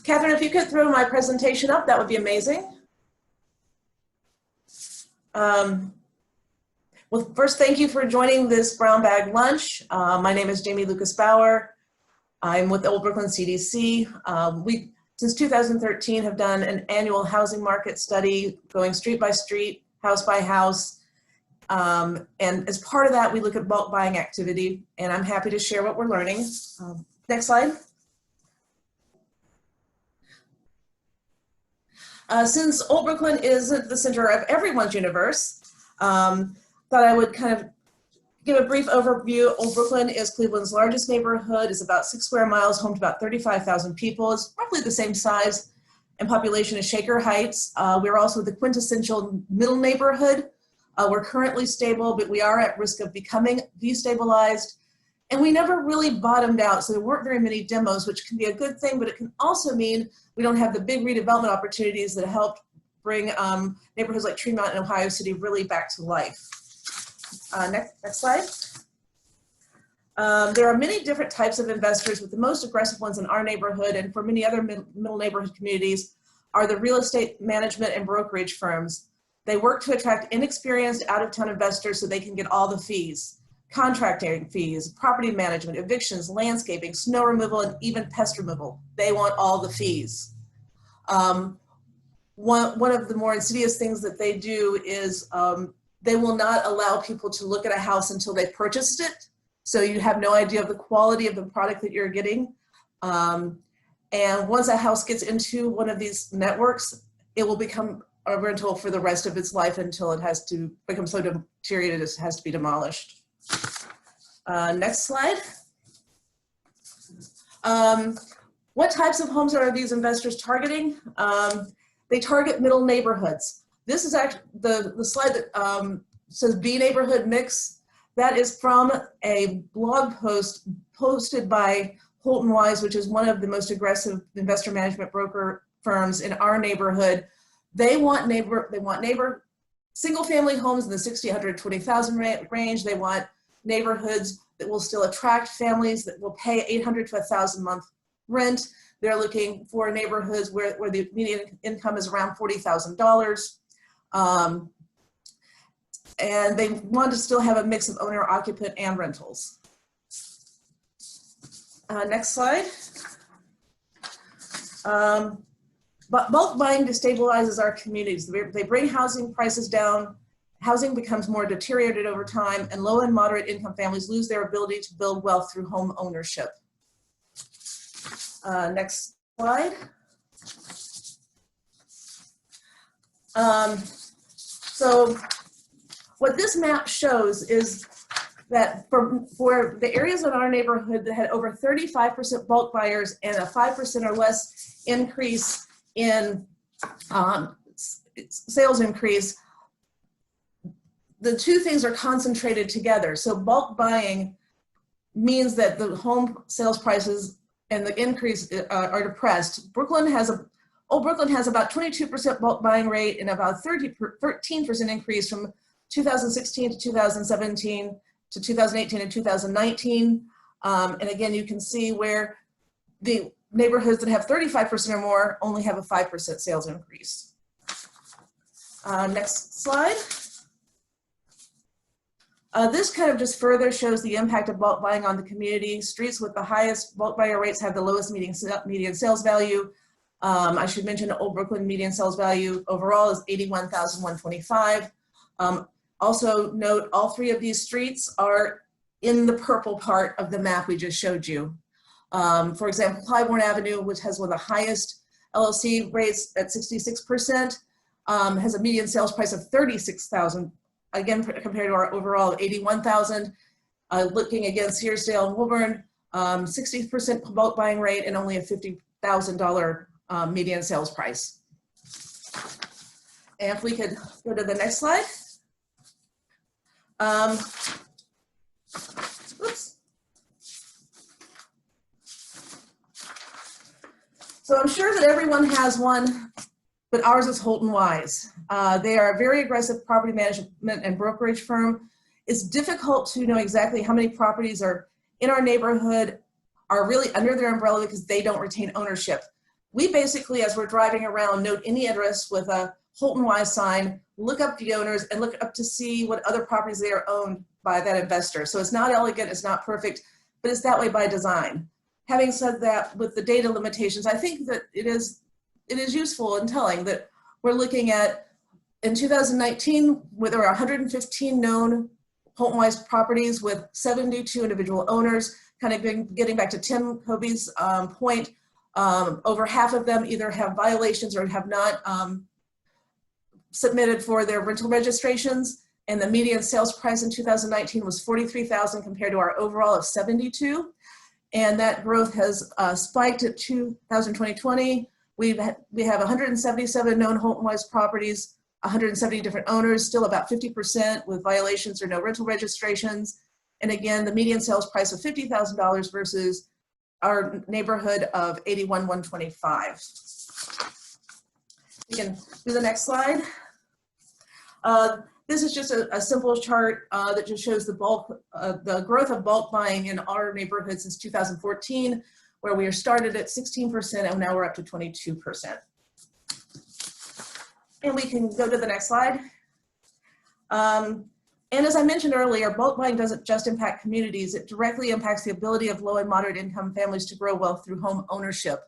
Catherine, if you could throw my presentation up, that would be amazing. Well, first, thank you for joining this brown bag lunch. My name is Jamie Lucas Bauer. I'm with the Old Brooklyn CDC. We, since 2013, have done an annual housing market study going street by street, house by house. And as part of that, we look at bulk buying activity, and I'm happy to share what we're learning. Next slide. Since Old Brooklyn isn't the center of everyone's universe, thought I would kind of give a brief overview. Old Brooklyn is Cleveland's largest neighborhood, is about 6 square miles, home to about 35,000 people. It's roughly the same size and population as Shaker Heights. We're also the quintessential middle neighborhood. We're currently stable, but we are at risk of becoming destabilized. And we never really bottomed out, so there weren't very many demos, which can be a good thing, but it can also mean we don't have the big redevelopment opportunities that helped bring neighborhoods like Tremont and Ohio City really back to life. Next slide. There are many different types of investors, with the most aggressive ones in our neighborhood and for many other middle neighborhood communities are the real estate management and brokerage firms. They work to attract inexperienced out-of-town investors so they can get all the fees. Contracting fees, property management, evictions, landscaping, snow removal, and even pest removal. They want all the fees. One of the more insidious things that they do is they will not allow people to look at a house until they've purchased it. So you have no idea of the quality of the product that you're getting. And once a house gets into one of these networks, it will become a rental for the rest of its life until it has to become so deteriorated it has to be demolished. Next slide. What types of homes are these investors targeting? They target middle neighborhoods. This is actually the slide that says B neighborhood mix. That is from a blog post posted by Holton Wise, which is one of the most aggressive investor management broker firms in our neighborhood. They want single family homes in the 60, 120,000 range. They want neighborhoods that will still attract families that will pay $800 to $1,000 a month rent. They're looking for neighborhoods where the median income is around $40,000. And they want to still have a mix of owner, occupant, and rentals. Next slide. But bulk buying destabilizes our communities. They bring housing prices down. Housing becomes more deteriorated over time, and low and moderate income families lose their ability to build wealth through home ownership. Next slide. So what this map shows is that for the areas in our neighborhood that had over 35% bulk buyers and a 5% or less increase in sales increase, the two things are concentrated together. So bulk buying means that the home sales prices and the increase are depressed. Old Brooklyn has about 22% bulk buying rate and about 13% increase from 2016 to 2017 to 2018 and 2019. And again, you can see where the neighborhoods that have 35% or more only have a 5% sales increase. Next slide. This kind of just further shows the impact of bulk buying on the community. Streets with the highest bulk buyer rates have the lowest median sales value. I should mention Old Brooklyn median sales value overall is $81,125. Also note all three of these streets are in the purple part of the map we just showed you. For example, Clybourne Avenue, which has one of the highest LLC rates at 66%, has a median sales price of $36,000. Again, compared to our overall of $81,000. Looking again, Searsdale and Woburn, 60% bulk buying rate and only a $50,000 median sales price. And if we could go to the next slide. Oops. So I'm sure that everyone has one, but ours is Holton Wise. They are a very aggressive property management and brokerage firm. It's difficult to know exactly how many properties are in our neighborhood are really under their umbrella because they don't retain ownership. We basically, as we're driving around, note any address with a Holton Wise sign, look up the owners, and look up to see what other properties they are owned by that investor. So it's not elegant, it's not perfect, but it's that way by design. Having said that, with the data limitations, I think that it is useful in telling that we're looking at, in 2019, where there were 115 known Holton Wise properties with 72 individual owners, kind of getting back to Tim Kobie's point, over half of them either have violations or have not submitted for their rental registrations, and the median sales price in 2019 was $43,000 compared to our overall of 72. And that growth has spiked at 2020. We have 177 known Holton Wise properties, 170 different owners, still about 50% with violations or no rental registrations. And again, the median sales price of $50,000 versus our neighborhood of $81,125. We can do the next slide. This is just a simple chart that just shows the growth of bulk buying in our neighborhood since 2014, where we started at 16% and now we're up to 22%. And we can go to the next slide. And as I mentioned earlier, bulk buying doesn't just impact communities, it directly impacts the ability of low and moderate income families to grow wealth through home ownership.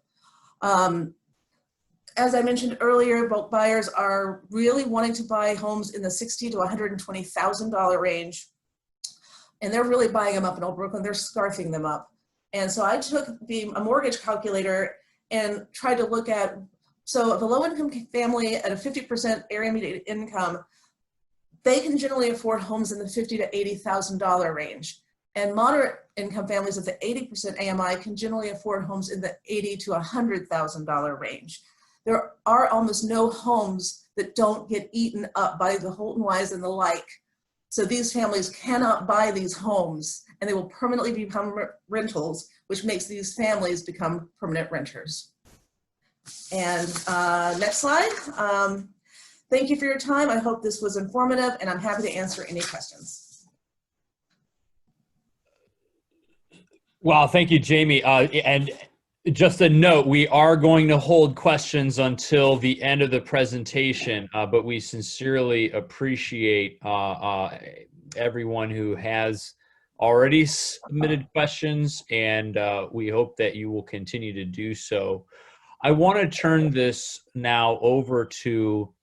As I mentioned earlier, bulk buyers are really wanting to buy homes in the $60,000 to $120,000 range. And they're really buying them up in Old Brooklyn, they're scarfing them up. And so I took a mortgage calculator and tried to look at, so if a low income family at a 50% area median income, they can generally afford homes in the $50,000 to $80,000 range. And moderate income families at the 80% AMI can generally afford homes in the $80,000 to $100,000 range. There are almost no homes that don't get eaten up by the Holton Wise and the like. So these families cannot buy these homes and they will permanently become rentals, which makes these families become permanent renters. And next slide. Thank you for your time. I hope this was informative and I'm happy to answer any questions. Well, thank you, Jamie. And just a note, we are going to hold questions until the end of the presentation, but we sincerely appreciate everyone who has already submitted questions, and we hope that you will continue to do so. I want to turn this now over to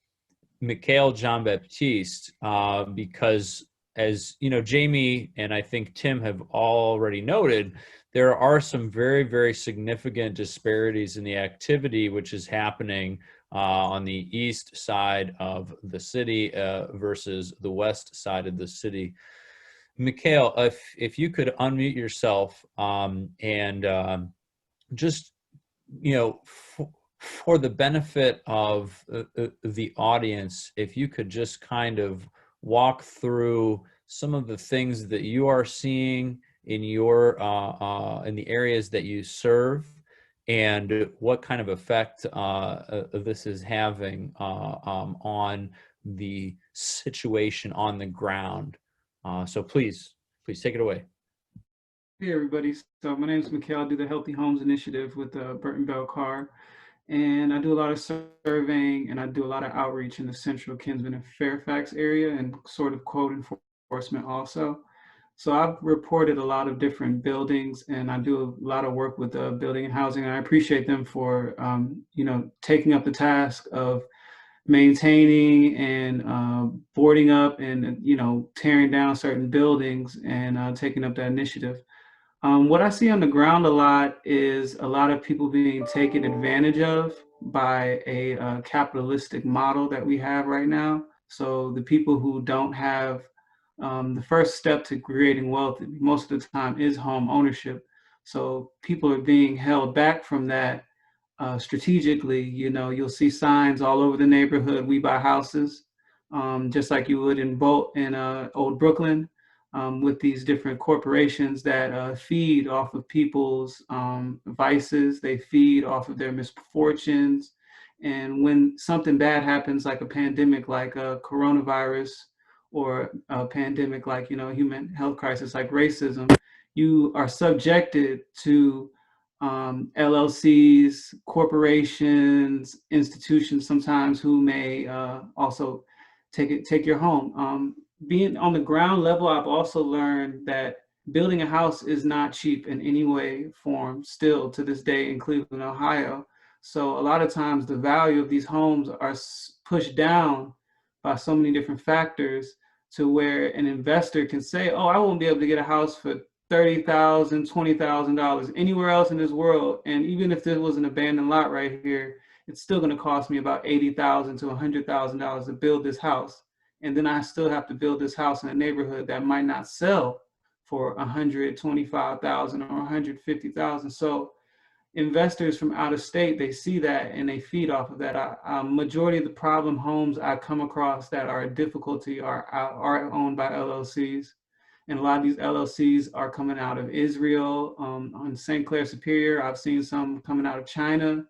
Mikhail Jean-Baptiste, because as you know, Jamie and I think Tim have already noted, there are some very, very significant disparities in the activity which is happening on the east side of the city versus the west side of the city. Mikhail, if you could unmute yourself and just, you know, for the benefit of the audience, if you could just kind of walk through some of the things that you are seeing in your in the areas that you serve, and what kind of effect this is having on the situation on the ground. So please take it away. Hey everybody, so my name is Mikhail. I do the Healthy Homes Initiative with Burton Bell Carr, and I do a lot of surveying and I do a lot of outreach in the Central Kinsman and Fairfax area and sort of code enforcement also. So I've reported a lot of different buildings and I do a lot of work with building and housing, and I appreciate them for you know, taking up the task of maintaining and boarding up and, you know, tearing down certain buildings and taking up that initiative. What I see on the ground a lot is a lot of people being taken advantage of by a capitalistic model that we have right now. So the people who don't have the first step to creating wealth most of the time is home ownership. So people are being held back from that strategically. You know, you'll see signs all over the neighborhood, "We buy houses," just like you would in Old Brooklyn. With these different corporations that feed off of people's vices, they feed off of their misfortunes. And when something bad happens, like a pandemic, like a coronavirus, or a pandemic like, you know, human health crisis like racism, you are subjected to LLCs, corporations, institutions sometimes who may also take your home. Being on the ground level, I've also learned that building a house is not cheap in any way, form, still to this day in Cleveland, Ohio. So a lot of times the value of these homes are pushed down by so many different factors to where an investor can say, oh, I won't be able to get a house for $30,000, $20,000 anywhere else in this world. And even if there was an abandoned lot right here, it's still going to cost me about $80,000 to $100,000 to build this house. And then I still have to build this house in a neighborhood that might not sell for $125,000 or $150,000. So investors from out of state, they see that and they feed off of that. Majority of the problem homes I come across that are a difficulty are owned by LLCs. And a lot of these LLCs are coming out of Israel, on St. Clair Superior. I've seen some coming out of China.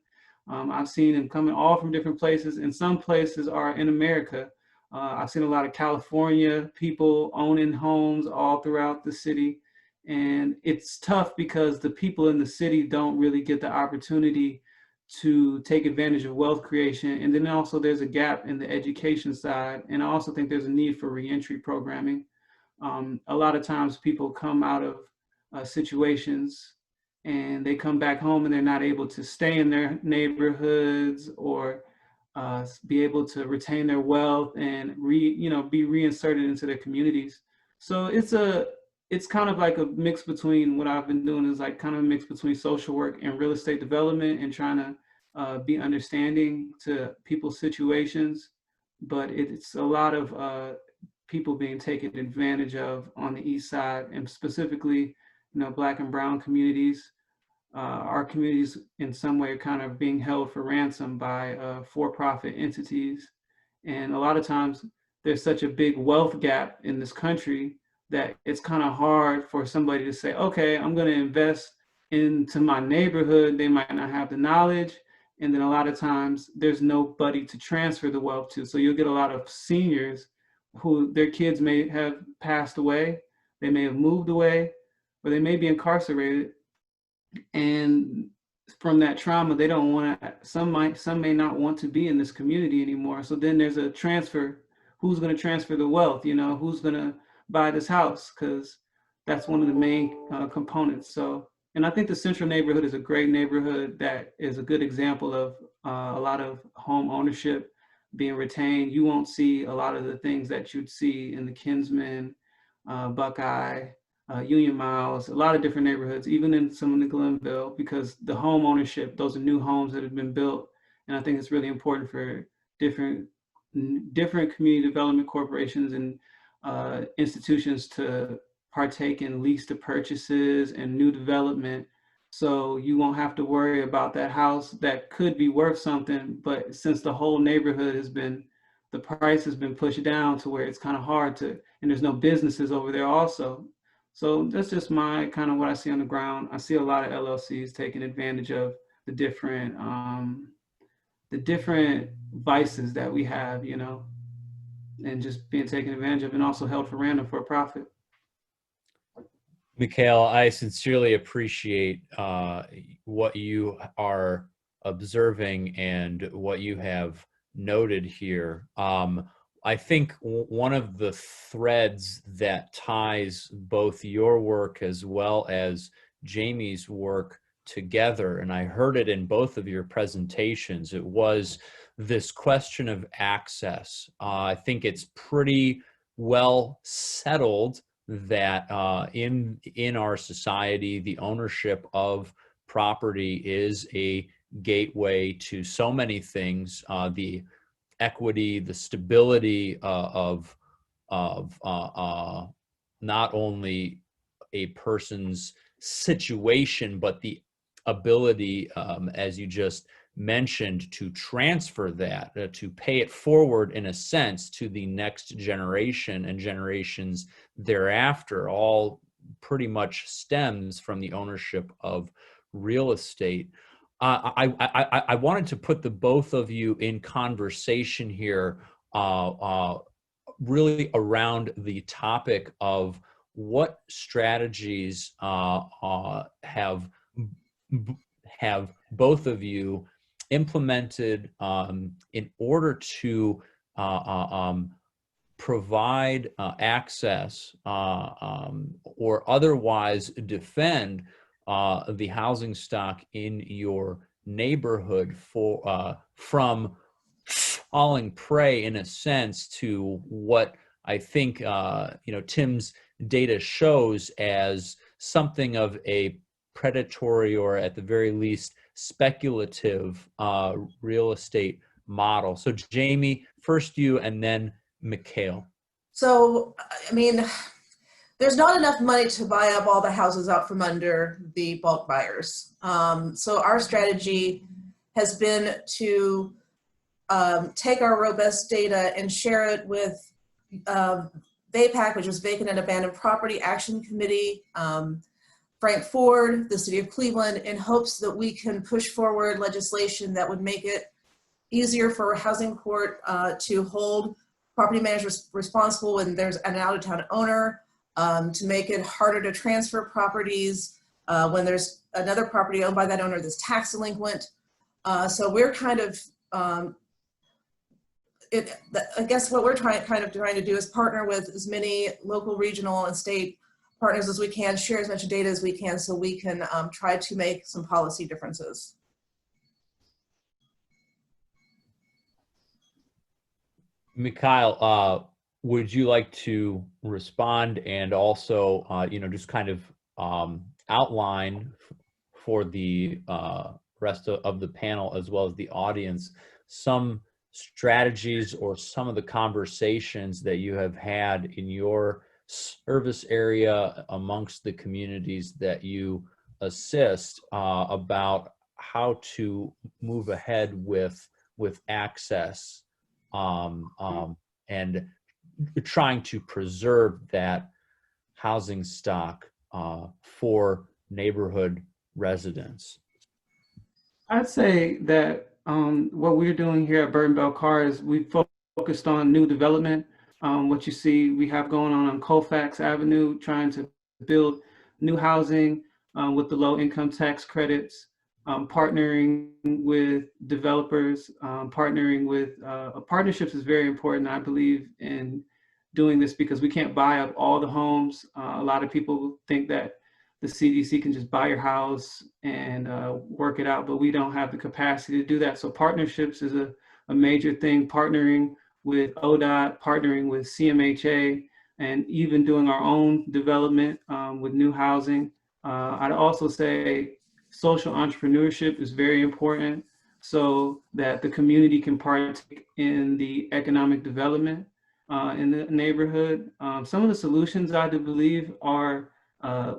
I've seen them coming all from different places, and some places are in America. I've seen a lot of California people owning homes all throughout the city. And it's tough because the people in the city don't really get the opportunity to take advantage of wealth creation. And then also there's a gap in the education side. And I also think there's a need for reentry programming. A lot of times people come out of situations and they come back home and they're not able to stay in their neighborhoods or be able to retain their wealth and be reinserted into their communities. So it's kind of like a mix between what I've been doing is like kind of a mix between social work and real estate development and trying to be understanding to people's situations. But it's a lot of people being taken advantage of on the East Side, and specifically, Black and brown communities. Our communities in some way are kind of being held for ransom by for-profit entities. And a lot of times there's such a big wealth gap in this country that it's kind of hard for somebody to say, okay, I'm going to invest into my neighborhood. They might not have the knowledge. And then a lot of times there's nobody to transfer the wealth to. So you'll get a lot of seniors who their kids may have passed away, they may have moved away, or they may be incarcerated. And from that trauma, they don't want to, some may not want to be in this community anymore. So then there's a transfer. Who's going to transfer the wealth? Who's going to buy this house? Because that's one of the main components. So, and I think the Central neighborhood is a great neighborhood that is a good example of a lot of home ownership being retained. You won't see a lot of the things that you'd see in the Kinsman, Buckeye, Union Miles, a lot of different neighborhoods, even in some of the Glenville, because the home ownership, those are new homes that have been built. And I think it's really important for different community development corporations and institutions to partake in lease to purchases and new development. So you won't have to worry about that house that could be worth something, but since the whole neighborhood the price has been pushed down to where it's kind of hard to, and there's no businesses over there also. So that's just my kind of what I see on the ground. I see a lot of LLCs taking advantage of the different vices that we have, and just being taken advantage of and also held for random for a profit. Mikhail, I sincerely appreciate what you are observing and what you have noted here. I think one of the threads that ties both your work as well as Jamie's work together, and I heard it in both of your presentations, it was this question of access. I think it's pretty well settled that in our society, the ownership of property is a gateway to so many things. The equity, the stability of not only a person's situation, but the ability, as you just mentioned, to transfer that, to pay it forward in a sense to the next generation and generations thereafter, all pretty much stems from the ownership of real estate. I wanted to put the both of you in conversation here, really around the topic of what strategies have both of you implemented in order to provide access or otherwise defend the housing stock in your neighborhood from falling prey, in a sense, to what I think Tim's data shows as something of a predatory, or at the very least speculative, real estate model. So Jamie, first you, and then Mikhail. So, I mean, there's not enough money to buy up all the houses out from under the bulk buyers. So our strategy has been to take our robust data and share it with VAPAC, which was Vacant and Abandoned Property Action Committee, Frank Ford, the City of Cleveland, in hopes that we can push forward legislation that would make it easier for a housing court to hold property managers responsible when there's an out-of-town owner, to make it harder to transfer properties when there's another property owned by that owner that's tax delinquent. So we're kind of, I guess what we're trying to do is partner with as many local, regional, and state partners as we can, share as much data as we can, so we can try to make some policy differences. Mikhail, would you like to respond and also, just kind of outline for the rest of the panel as well as the audience some strategies or some of the conversations that you have had in your service area amongst the communities that you assist about how to move ahead with access and trying to preserve that housing stock for neighborhood residents? I'd say that what we're doing here at Burton Bell Carr is we focused on new development. What you see we have going on Colfax Avenue, trying to build new housing with the low income tax credits, partnering with developers, partnering with partnerships is very important. I believe in doing this because we can't buy up all the homes. A lot of people think that the CDC can just buy your house and work it out, but we don't have the capacity to do that. So partnerships is a major thing, partnering with ODOT, partnering with CMHA, and even doing our own development with new housing. I'd also say social entrepreneurship is very important so that the community can partake in the economic development in the neighborhood. Some of the solutions I do believe are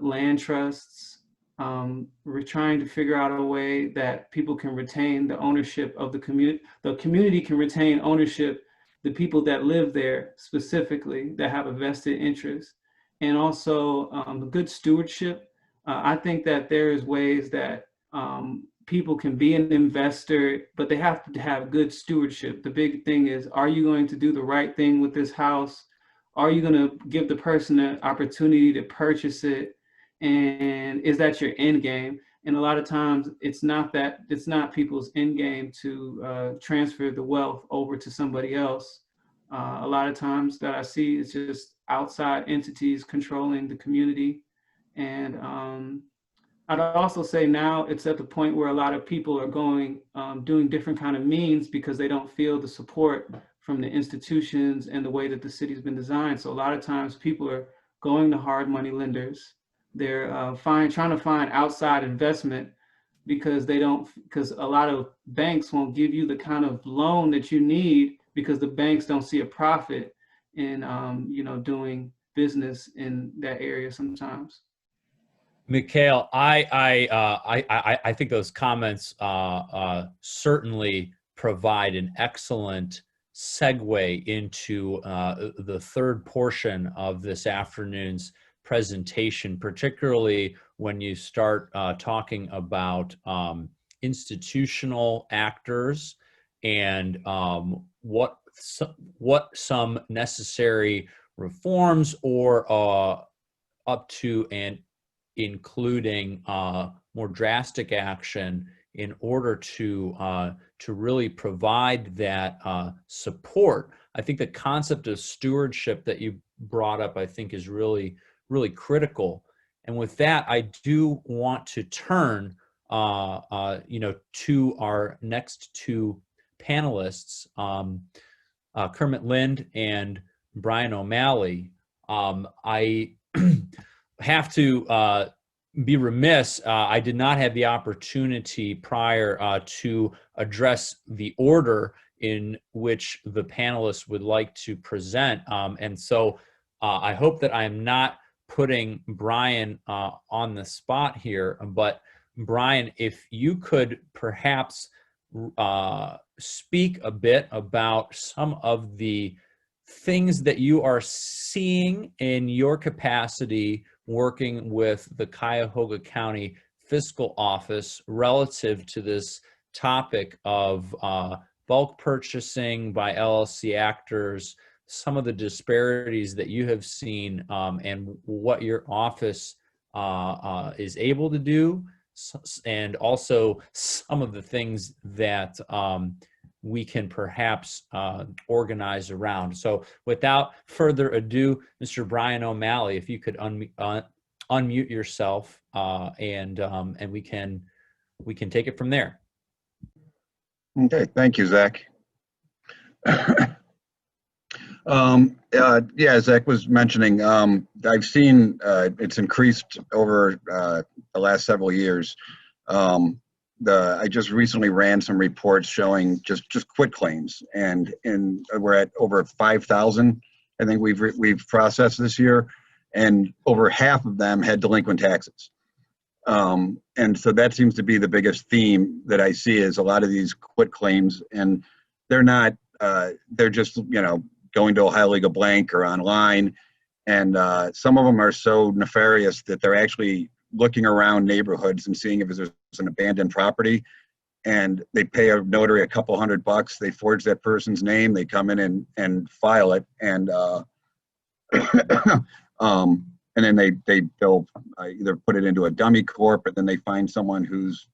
land trusts. We're trying to figure out a way that people can retain the ownership of the community. The community can retain ownership, the people that live there specifically, that have a vested interest. And also good stewardship. I think that there is ways that people can be an investor, but they have to have good stewardship. The big thing is, are you going to do the right thing with this house? Are you going to give the person an opportunity to purchase it? And is that your end game? And a lot of times it's not people's end game to transfer the wealth over to somebody else. A lot of times that I see is just outside entities controlling the community. And I'd also say now it's at the point where a lot of people are going, doing different kind of means because they don't feel the support from the institutions and the way that the city's been designed. So a lot of times people are going to hard money lenders. They're trying to find outside investment because because a lot of banks won't give you the kind of loan that you need because the banks don't see a profit in doing business in that area sometimes. Mikhail, I think those comments certainly provide an excellent segue into the third portion of this afternoon's presentation, particularly when you start talking about institutional actors and what some necessary reforms or up to and including more drastic action in order to really provide that support. I think the concept of stewardship that you brought up, I think, is really critical. And with that, I do want to turn to our next two panelists, Kermit Lind and Brian O'Malley. I have to be remiss. I did not have the opportunity prior to address the order in which the panelists would like to present. And so I hope that I am not putting Brian on the spot here. But Brian, if you could perhaps speak a bit about some of the things that you are seeing in your capacity working with the Cuyahoga County Fiscal Office relative to this topic of bulk purchasing by LLC actors, some of the disparities that you have seen, and what your office is able to do, and also some of the things that we can perhaps organize around. So without further ado, Mr. Brian O'Malley, if you could unmute yourself, and we can take it from there. Okay, thank you, Zach. Yeah, Zach was mentioning, I've seen it's increased over the last several years. I just recently ran some reports showing just quit claims, and we're at over 5,000. I think we've processed this year, and over half of them had delinquent taxes. And so that seems to be the biggest theme that I see, is a lot of these quit claims, and they're not, they're just, going to a high legal blank or online. And some of them are so nefarious that they're actually looking around neighborhoods and seeing if there's an abandoned property, and they pay a notary a couple $100. They forge that person's name, they come in and file it, and and then they'll either put it into a dummy corp, and then they find someone who's,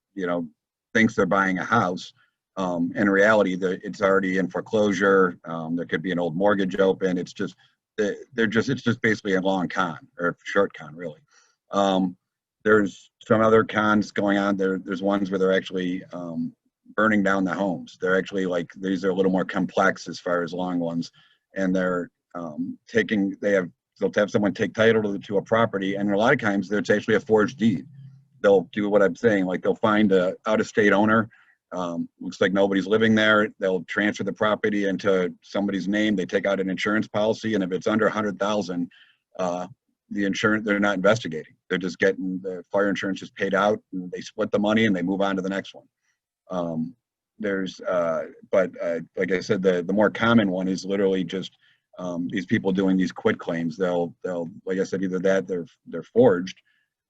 thinks they're buying a house. In reality, it's already in foreclosure. There could be an old mortgage open. It's just basically a long con, or a short con, really. There's some other cons going on. There's ones where they're actually burning down the homes. They're actually, like, these are a little more complex as far as long ones, and they're they'll have someone take title to a property, and a lot of times it's actually a forged deed. They'll do what I'm saying, like they'll find a out-of-state owner. Looks like nobody's living there. They'll transfer the property into somebody's name. They take out an insurance policy, and if it's under 100,000, the insurance, they're not investigating. They're just getting the fire insurance is paid out, and they split the money and they move on to the next one. But like I said, the more common one is literally just these people doing these quit claims. They'll like I said, either that they're forged,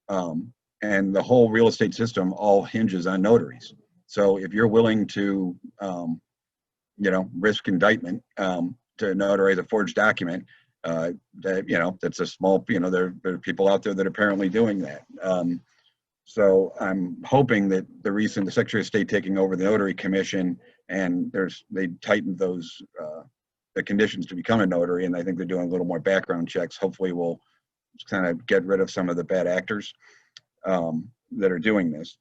and the whole real estate system all hinges on notaries. So if you're willing to, risk indictment to notarize a forged document, that's a small, there are people out there that are apparently doing that. So I'm hoping that the Secretary of State taking over the Notary Commission, and they tightened those, the conditions to become a notary, and I think they're doing a little more background checks. Hopefully we'll kind of get rid of some of the bad actors that are doing this.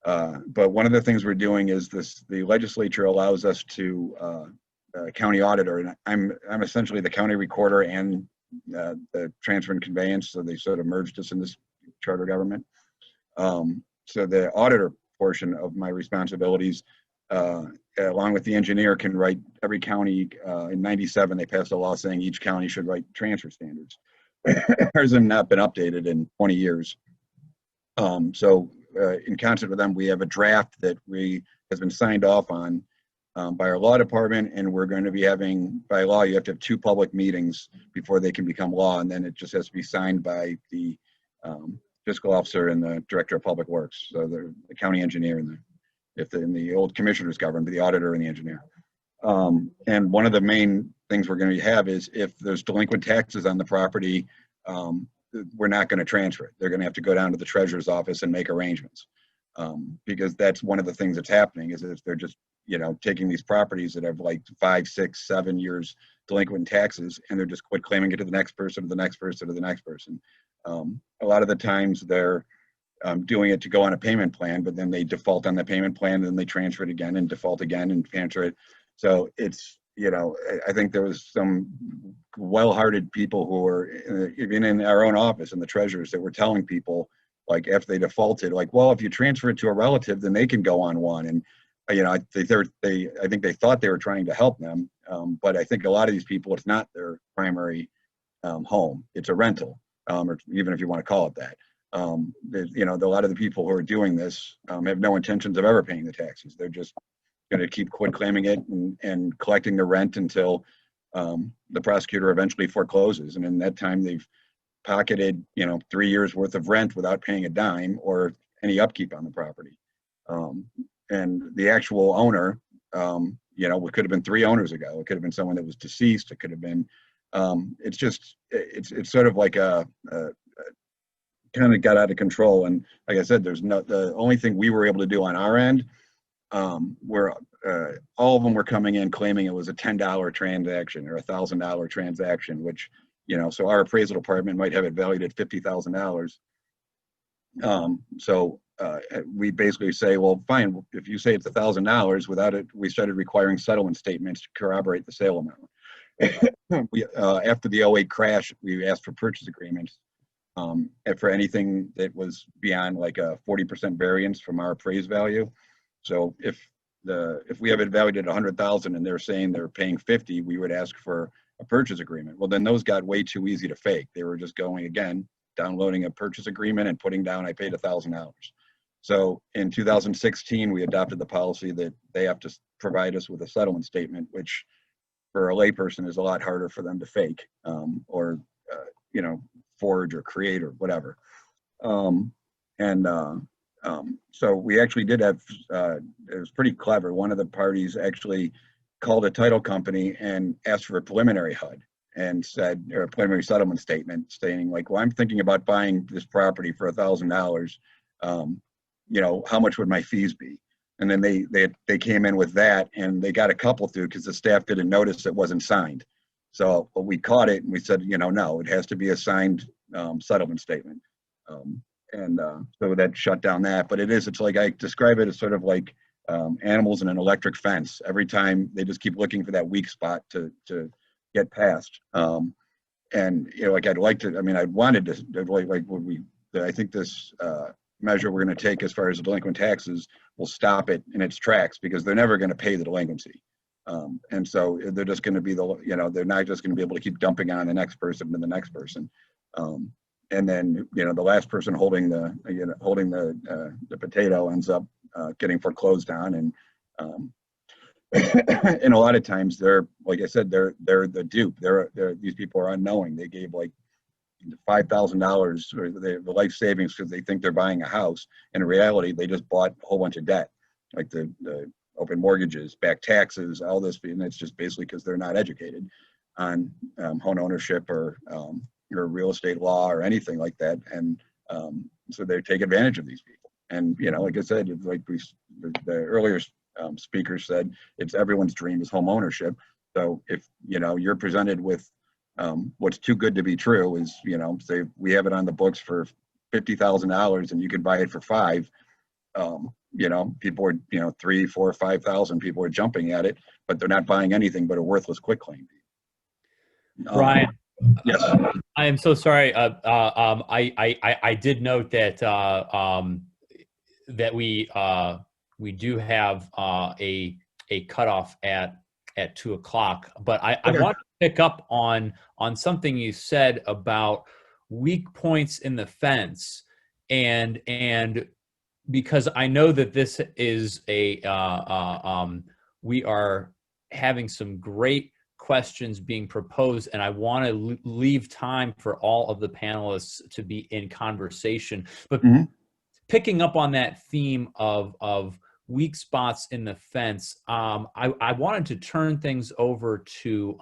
But one of the things we're doing is the legislature allows us to county auditor, and I'm essentially the county recorder and the transfer and conveyance, so they sort of merged us in this charter government. So the auditor portion of my responsibilities, along with the engineer, can write every county. In '97, they passed a law saying each county should write transfer standards. Ours have not been updated in 20 years. In concert with them, we have a draft that has been signed off on by our law department, and we're going to be having, by law, you have to have 2 public meetings before they can become law, and then it just has to be signed by the fiscal officer and the director of public works, so the county engineer and in the old commissioner's government, the auditor and the engineer. And one of the main things we're going to have is if there's delinquent taxes on the property, we're not going to transfer it. They're going to have to go down to the treasurer's office and make arrangements, because that's one of the things that's happening, is if they're just taking these properties that have like 5, 6, 7 years delinquent taxes, and they're just quit claiming it to the next person, to the next person, to the next person. A lot of the times they're doing it to go on a payment plan, but then they default on the payment plan, and then they transfer it again and default again and transfer it. So it's, I think there was some well-hearted people who were even in our own office, and the treasurers, that were telling people, like, if they defaulted, like, well, if you transfer it to a relative, then they can go on one. And I think they thought they were trying to help them, but I think a lot of these people, it's not their primary home; it's a rental, or even if you want to call it that. A lot of the people who are doing this have no intentions of ever paying the taxes. They're just going to keep quit claiming it and collecting the rent until the prosecutor eventually forecloses. And in that time, they've pocketed, 3 years worth of rent without paying a dime or any upkeep on the property. And the actual owner, it could have been 3 owners ago. It could have been someone that was deceased. It could have been, it's sort of like kind of got out of control. And like I said, the only thing we were able to do on our end, where all of them were coming in claiming it was a $10 transaction or $1,000 transaction, which, so our appraisal department might have it valued at $50,000. We basically say, well, fine, if you say it's $1,000, without it, we started requiring settlement statements to corroborate the sale amount. After the 2008 crash, we asked for purchase agreements and for anything that was beyond like a 40% variance from our appraised value. So if we have it valued at 100,000 and they're saying they're paying 50, we would ask for a purchase agreement. Well, then those got way too easy to fake. They were just going, again, downloading a purchase agreement and putting down, I paid $1,000. So in 2016, we adopted the policy that they have to provide us with a settlement statement, which for a layperson is a lot harder for them to fake or forge or create or whatever. So we actually did have, it was pretty clever. One of the parties actually called a title company and asked for a preliminary HUD and said, or a preliminary settlement statement stating like, well, I'm thinking about buying this property for $1,000. How much would my fees be? And then they came in with that and they got a couple through because the staff didn't notice it wasn't signed. So we caught it and we said, no, it has to be a signed settlement statement. So that shut down that, but it's like, I describe it as sort of like animals in an electric fence. Every time they just keep looking for that weak spot to get past. Like I'd like to, I wanted to, I think this measure we're going to take as far as the delinquent taxes will stop it in its tracks because they're never going to pay the delinquency. And so they're just going to be they're not just going to be able to keep dumping on the next person and the next person. And then, the last person holding the potato ends up getting foreclosed on. And and a lot of times they're, like I said, they're the dupe. These people are unknowing. They gave like $5,000 or the life savings because they think they're buying a house. In reality, they just bought a whole bunch of debt, like the open mortgages, back taxes, all this. And it's just basically because they're not educated on home ownership or real estate law or anything like that. And so they take advantage of these people. And, like I said, like the earlier speaker said, it's everyone's dream is home ownership. So if, you're presented with what's too good to be true is, say we have it on the books for $50,000 and you can buy it for $5,000, people are, 3, 4, 5,000 people are jumping at it, but they're not buying anything but a worthless quitclaim. Brian, yes. I am so sorry. I did note that that we do have a cutoff at 2:00, but I want to pick up on something you said about weak points in the fence, and because I know that this is we are having some great questions being proposed, and I want to leave time for all of the panelists to be in conversation. But picking up on that theme of weak spots in the fence, I wanted to turn things over to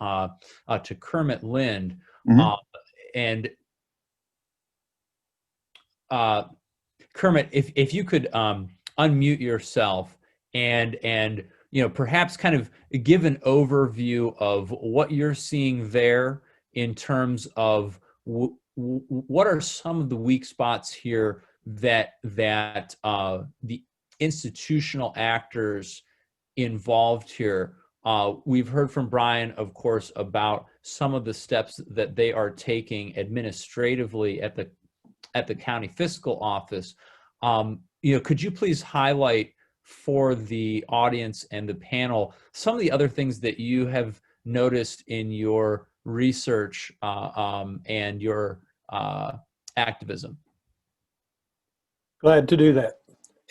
Kermit Lind, and Kermit, if you could unmute yourself and perhaps kind of give an overview of what you're seeing there in terms of what are some of the weak spots here that the institutional actors involved here. We've heard from Brian, of course, about some of the steps that they are taking administratively at the county fiscal office. Could you please highlight for the audience and the panel some of the other things that you have noticed in your research and your activism? Glad to do that.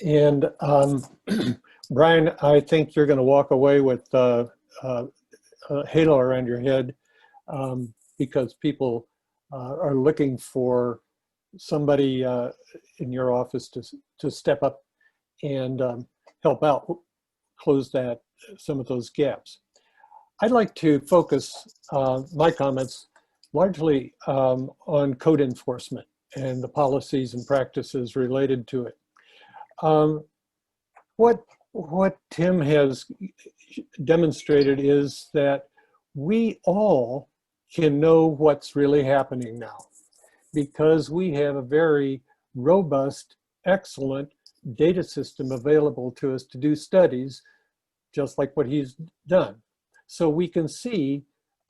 And Brian, I think you're going to walk away with a halo around your head because people are looking for somebody in your office to step up and help out, close some of those gaps. I'd like to focus my comments largely on code enforcement and the policies and practices related to it. What Tim has demonstrated is that we all can know what's really happening now because we have a very robust, excellent data system available to us to do studies just like what he's done. So we can see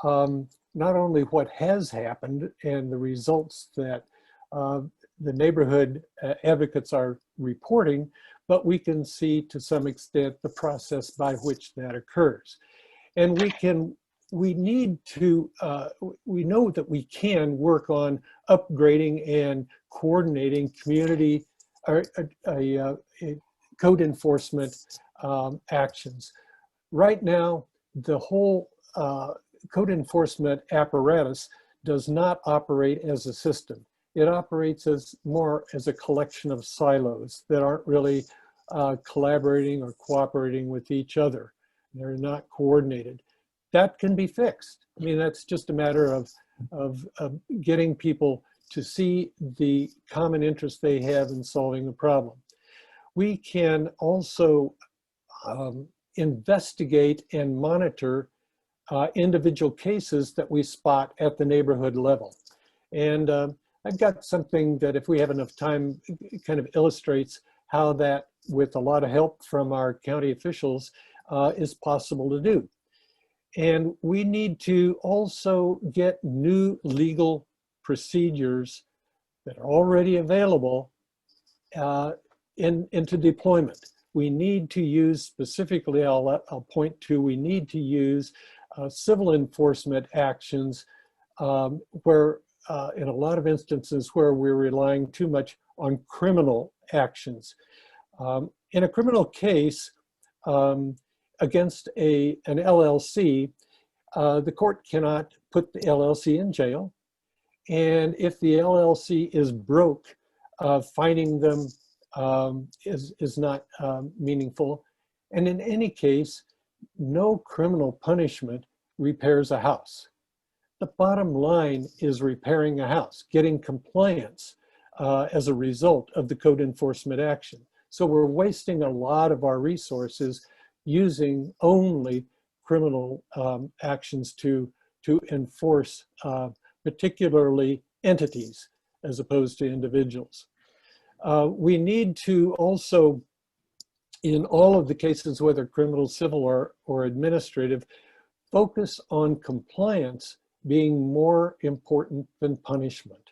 not only what has happened and the results that the neighborhood advocates are reporting, but we can see to some extent the process by which that occurs. And we know that we can work on upgrading and coordinating community or code enforcement actions. Right now, the whole code enforcement apparatus does not operate as a system. It operates more as a collection of silos that aren't really collaborating or cooperating with each other. They're not coordinated. That can be fixed. I mean, that's just a matter of getting people to see the common interest they have in solving the problem. We can also investigate and monitor individual cases that we spot at the neighborhood level. And I've got something that, if we have enough time, kind of illustrates how that, with a lot of help from our county officials, is possible to do. And we need to also get new legal procedures that are already available into deployment. We need to use, specifically, I'll point to, we need to use civil enforcement actions where, in a lot of instances where we're relying too much on criminal actions. In a criminal case against an LLC, the court cannot put the LLC in jail. And if the LLC is broke, fining them is not meaningful. And in any case, no criminal punishment repairs a house. The bottom line is repairing a house, getting compliance as a result of the code enforcement action. So we're wasting a lot of our resources using only criminal actions to enforce particularly entities as opposed to individuals. We need to also, in all of the cases, whether criminal, civil, or administrative, focus on compliance being more important than punishment.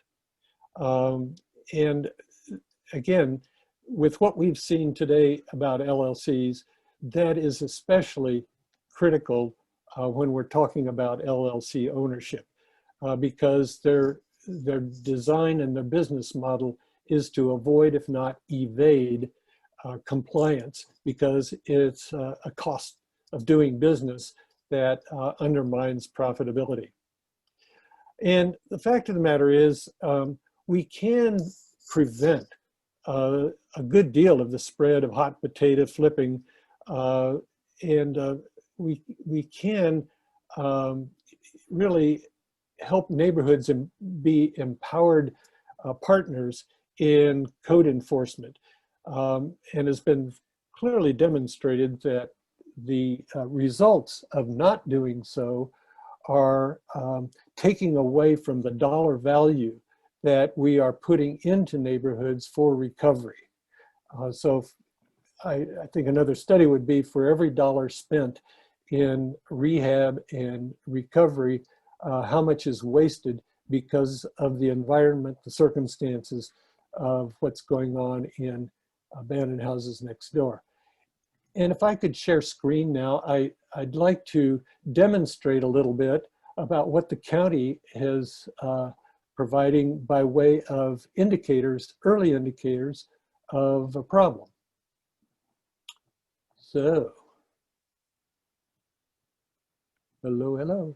And again, with what we've seen today about LLCs, that is especially critical when we're talking about LLC ownership, because their design and their business model is to avoid, if not evade, compliance, because it's a cost of doing business that undermines profitability. And the fact of the matter is, we can prevent a good deal of the spread of hot potato flipping, and we can really help neighborhoods and be empowered partners in code enforcement. And has been clearly demonstrated that the results of not doing so are taking away from the dollar value that we are putting into neighborhoods for recovery. So I think another study would be, for every dollar spent in rehab and recovery, how much is wasted because of the environment, the circumstances of what's going on in abandoned houses next door. And if I could share screen now, I'd like to demonstrate a little bit about what the county is providing by way of indicators, early indicators of a problem. So, Hello, hello.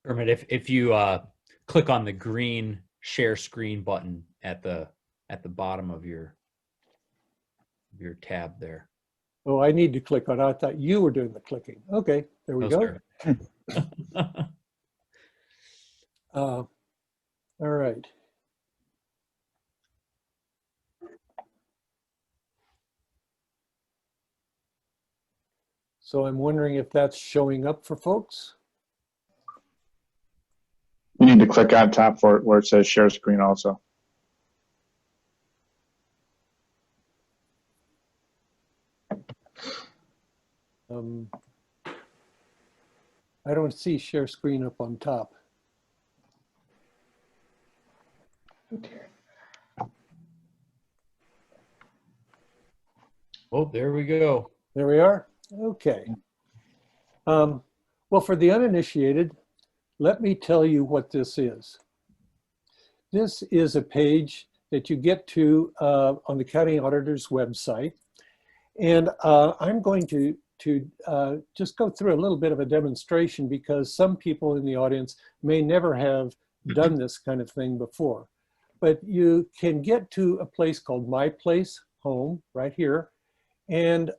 Kermit, if you click on the green share screen button at the bottom of your tab there. Oh, I need to click on it. I thought you were doing the clicking. Okay, there we No, go. sir. All right. So I'm wondering if that's showing up for folks. You need to click on top for it where it says share screen also. I don't see share screen up on top. Oh, there we go. There we are. Okay. Well, for the uninitiated, let me tell you what this is. This is a page that you get to on the county auditor's website. And I'm going to just go through a little bit of a demonstration because some people in the audience may never have done this kind of thing before. But you can get to a place called My Place Home right here. And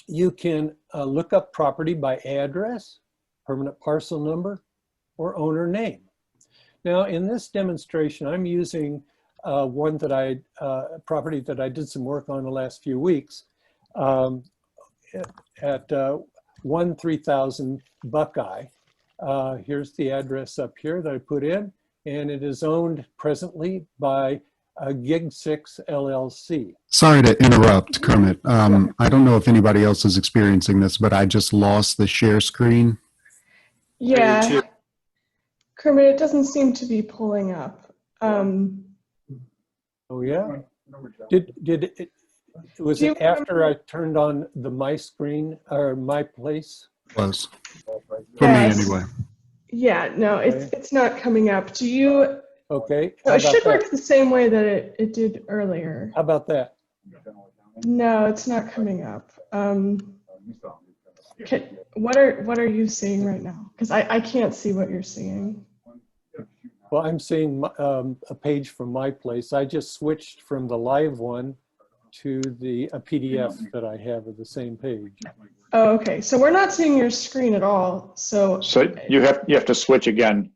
you can look up property by address, permanent parcel number, or owner name. Now, in this demonstration, I'm using one that property that I did some work on the last few weeks at 13000 Buckeye. Here's the address up here that I put in, and it is owned presently by Gig 6 LLC. Sorry to interrupt, Kermit. I don't know if anybody else is experiencing this, but I just lost the share screen. Yeah, Kermit, it doesn't seem to be pulling up. Oh yeah? Was it after I turned on the My Screen or My Place? Was for me Yes. anyway. Yeah, no, it's not coming up. Do you? Okay. No, How it should about work the same way that it did earlier. How about that? No, it's not coming up. What are you seeing right now? Because I can't see what you're seeing. Well, I'm seeing a page from My Place. I just switched from the live one to a PDF that I have of the same page. Oh, okay. So we're not seeing your screen at all. So you have to switch again.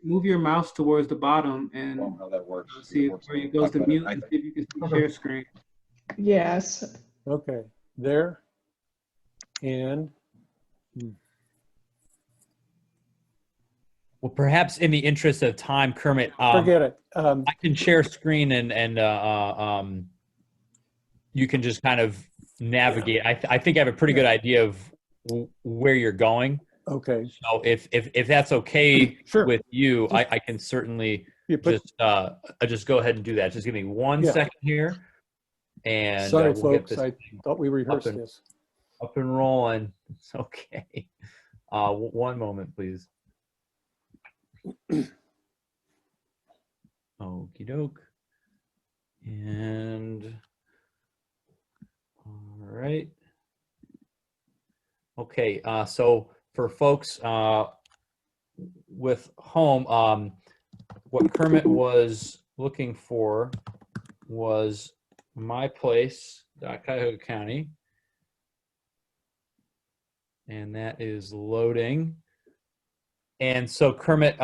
Move your mouse towards the bottom and How that works. see where it goes to mute and see if you can see share screen. yes. Okay, there. And Well, perhaps in the interest of time, Kermit, forget it. I can share screen and you can just kind of navigate. I think I have a pretty good idea of where you're going. Okay. So if that's okay Sure. with you, I can certainly just go ahead and do that. Just give me one second here, and Sorry, we'll folks. get this I thought we rehearsed and- this. up and rolling. It's okay. One moment, please. Okie doke. And all right. Okay, so for folks with home, what Kermit was looking for was My Place, Cuyahoga County. And that is loading. And so Kermit,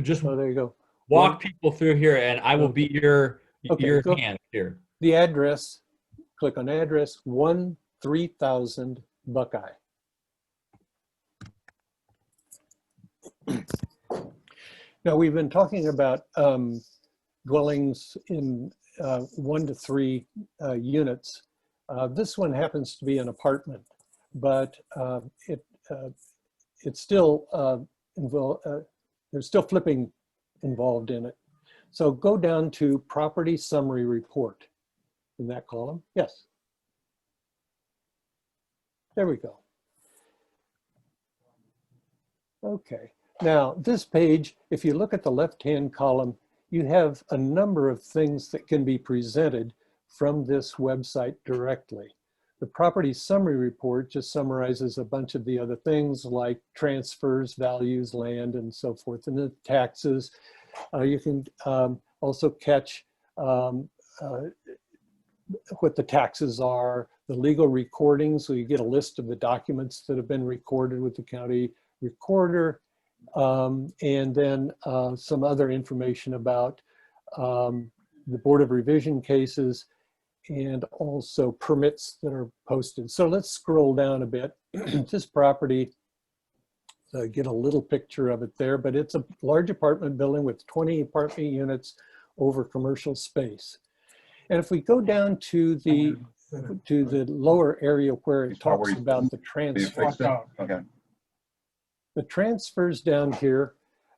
just Oh, there you go. walk people through here, and I will be your go. hand here. The address, click on address 13000 Buckeye. Now, we've been talking about dwellings in 1 to 3 units. This one happens to be an apartment, but it's still there's still flipping involved in it. So go down to property summary report in that column. Yes. There we go. Okay. Now this page, if you look at the left-hand column, you have a number of things that can be presented from this website directly. The property summary report just summarizes a bunch of the other things like transfers, values, land, and so forth, and the taxes. You can also catch what the taxes are, the legal recordings, so you get a list of the documents that have been recorded with the county recorder, and then some other information about the Board of Revision cases, and also permits that are posted. So let's scroll down a bit. This property, get a little picture of it there, but it's a large apartment building with 20 apartment units over commercial space. And if we go down to the lower area where it talks about the transfer, Okay. the transfers down here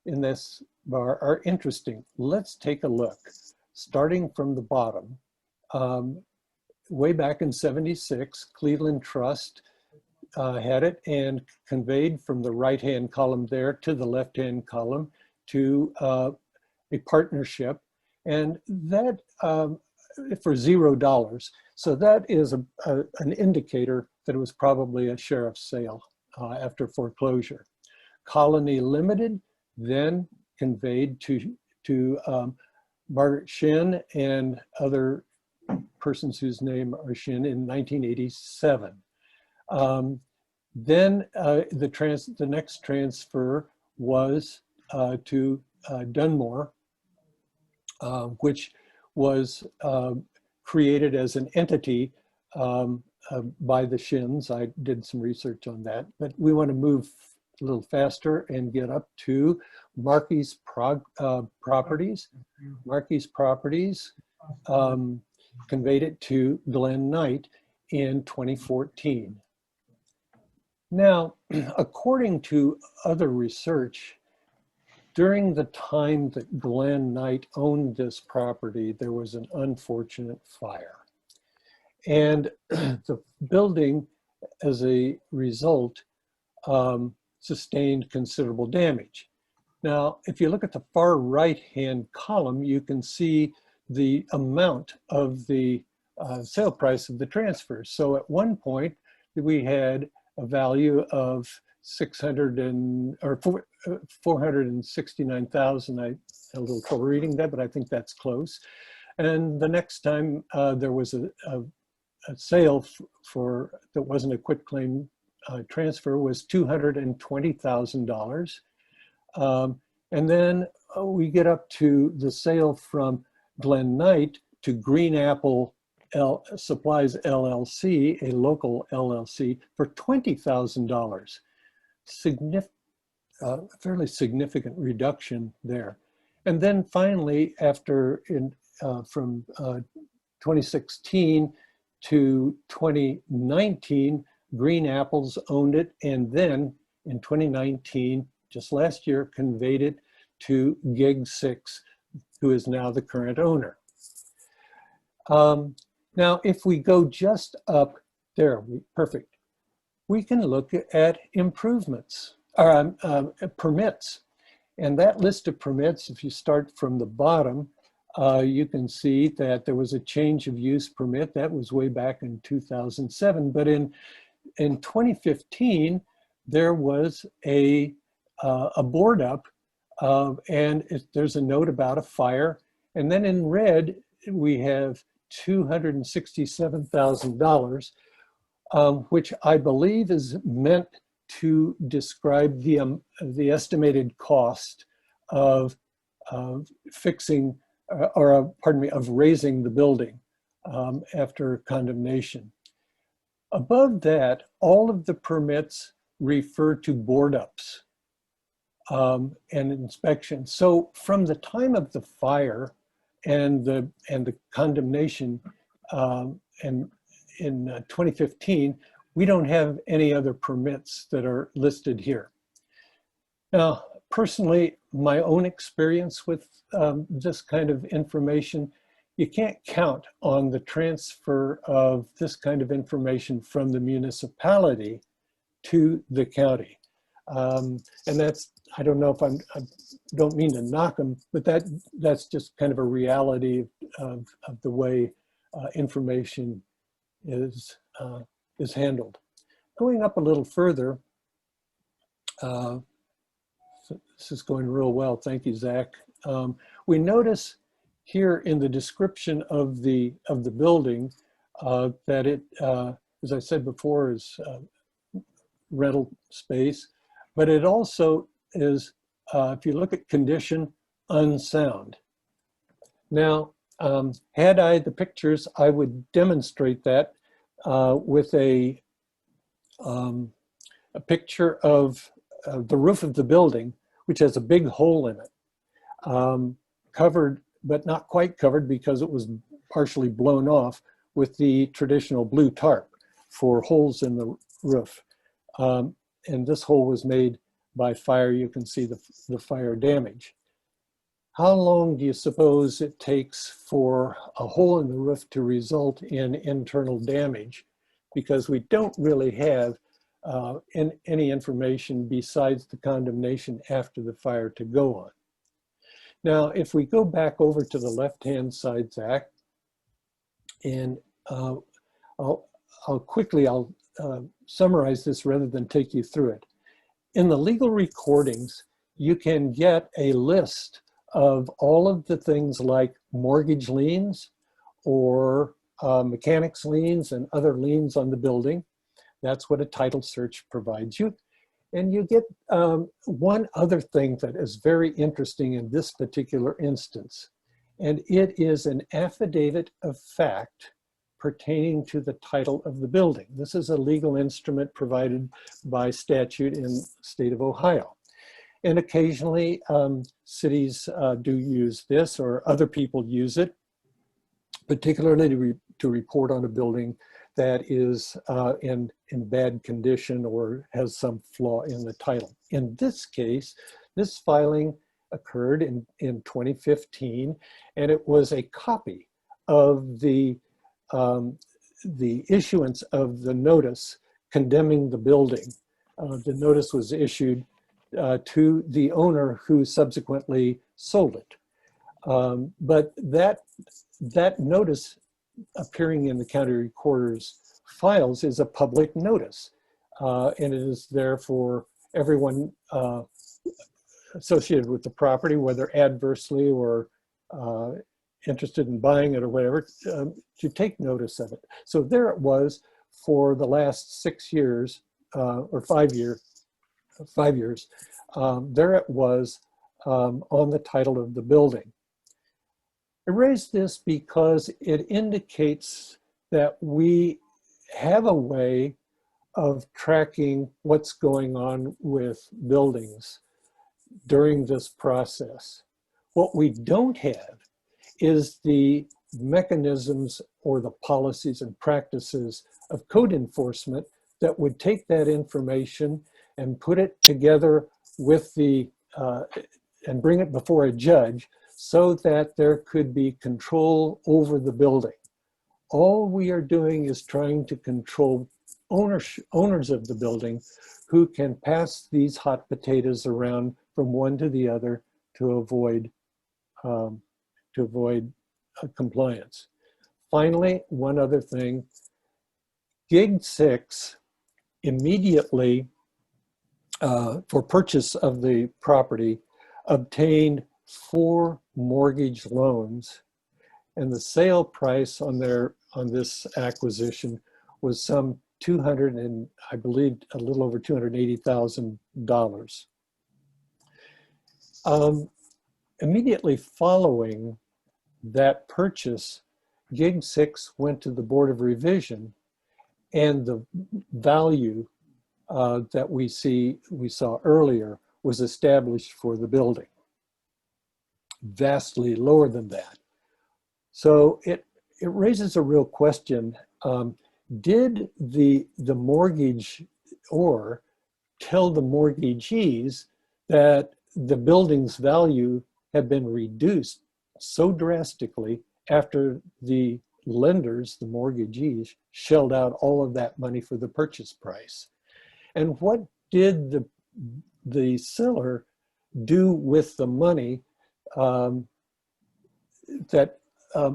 in this bar are interesting. Let's take a look, starting from the bottom. Way back in '76, Cleveland Trust had it and conveyed from the right-hand column there to the left-hand column to a partnership, and that for $0. So that is an indicator that it was probably a sheriff's sale after foreclosure. Colony Limited then conveyed to Margaret Shin and other persons whose name are Shin in 1987. Then the next transfer was to Dunmore, which was created as an entity by the Shins. I did some research on that, but we want to move a little faster and get up to Marquis Properties. Marquis Properties conveyed it to Glenn Knight in 2014. Now, according to other research, during the time that Glenn Knight owned this property, there was an unfortunate fire. And the building, as a result, sustained considerable damage. Now, if you look at the far right-hand column, you can see the amount of the sale price of the transfer. So at one point, we had a value of $469,000. I had a little trouble reading that, but I think that's close. And the next time there was a sale that wasn't a quitclaim transfer was $220,000. And then we get up to the sale from Glenn Knight to Green Apple Supplies LLC, a local LLC, for $20,000. Fairly significant reduction there. And then finally, from 2016 to 2019, Green Apples owned it, and then in 2019, just last year, conveyed it to Gig 6, who is now the current owner. Now, if we go just up there, perfect, we can look at improvements, or permits. And that list of permits, if you start from the bottom, you can see that there was a change of use permit. That was way back in 2007. But in 2015, there was a board up, and there's a note about a fire. And then in red, we have $267,000, which I believe is meant to describe the estimated cost of fixing, of raising the building after condemnation. Above that, all of the permits refer to board ups and inspection. So from the time of the fire and the condemnation in 2015, we don't have any other permits that are listed here. Now, personally, my own experience with this kind of information, you can't count on the transfer of this kind of information from the municipality to the county. And that's, I don't know if I don't mean to knock them, but that's just kind of a reality of the way information is handled. Going up a little further, this is going real well. Thank you, Zach. We notice here in the description of the building that it, as I said before, is rental space, but it also is, if you look at condition, unsound. Now, had I the pictures, I would demonstrate that with a picture of the roof of the building, which has a big hole in it, covered, but not quite covered because it was partially blown off with the traditional blue tarp for holes in the roof. And this hole was made by fire. You can see the fire damage. How long do you suppose it takes for a hole in the roof to result in internal damage? Because we don't really have any information besides the condemnation after the fire to go on. Now, if we go back over to the left-hand side, Zach, and I'll quickly summarize this rather than take you through it. In the legal recordings, you can get a list of all of the things like mortgage liens or mechanics liens and other liens on the building. That's what a title search provides you. And you get one other thing that is very interesting in this particular instance, and it is an affidavit of fact pertaining to the title of the building. This is a legal instrument provided by statute in the state of Ohio. And occasionally cities do use this, or other people use it, particularly to report on a building that is in bad condition or has some flaw in the title. In this case, this filing occurred in 2015, and it was a copy of the issuance of the notice condemning the building. The notice was issued to the owner who subsequently sold it. But that notice appearing in the county recorder's files is a public notice, and it is there for everyone associated with the property, whether adversely or interested in buying it or whatever, to take notice of it. So there it was for the last 6 years, or 5 years, there it was on the title of the building. I raise this because it indicates that we have a way of tracking what's going on with buildings during this process. What we don't have is the mechanisms or the policies and practices of code enforcement that would take that information and put it together with and bring it before a judge so that there could be control over the building. All we are doing is trying to control owners of the building who can pass these hot potatoes around from one to the other to avoid compliance. Finally, one other thing, Gig 6 immediately, for purchase of the property, obtained 4 mortgage loans, and the sale price on this acquisition was some $200 and I believe a little over $280,000. Immediately following that purchase, Gig 6 went to the Board of Revision, and the value that we saw earlier was established for the building, vastly lower than that. So it raises a real question. Did the mortgage or tell the mortgagees that the building's value had been reduced so drastically after the lenders, the mortgagees, shelled out all of that money for the purchase price? And what did the seller do with the money that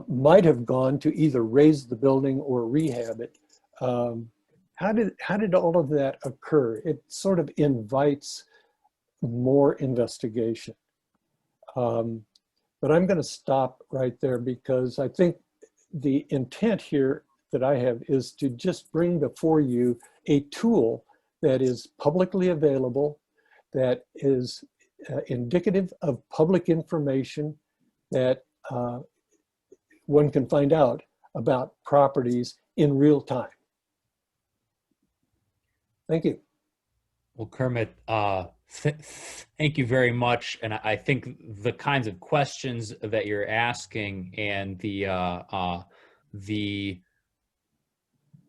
might have gone to either raise the building or rehab it. How did all of that occur? It sort of invites more investigation. But I'm going to stop right there because I think the intent here that I have is to just bring before you a tool that is publicly available, that is indicative of public information that one can find out about properties in real time. Thank you. Well, Kermit, thank you very much. And I think the kinds of questions that you're asking and the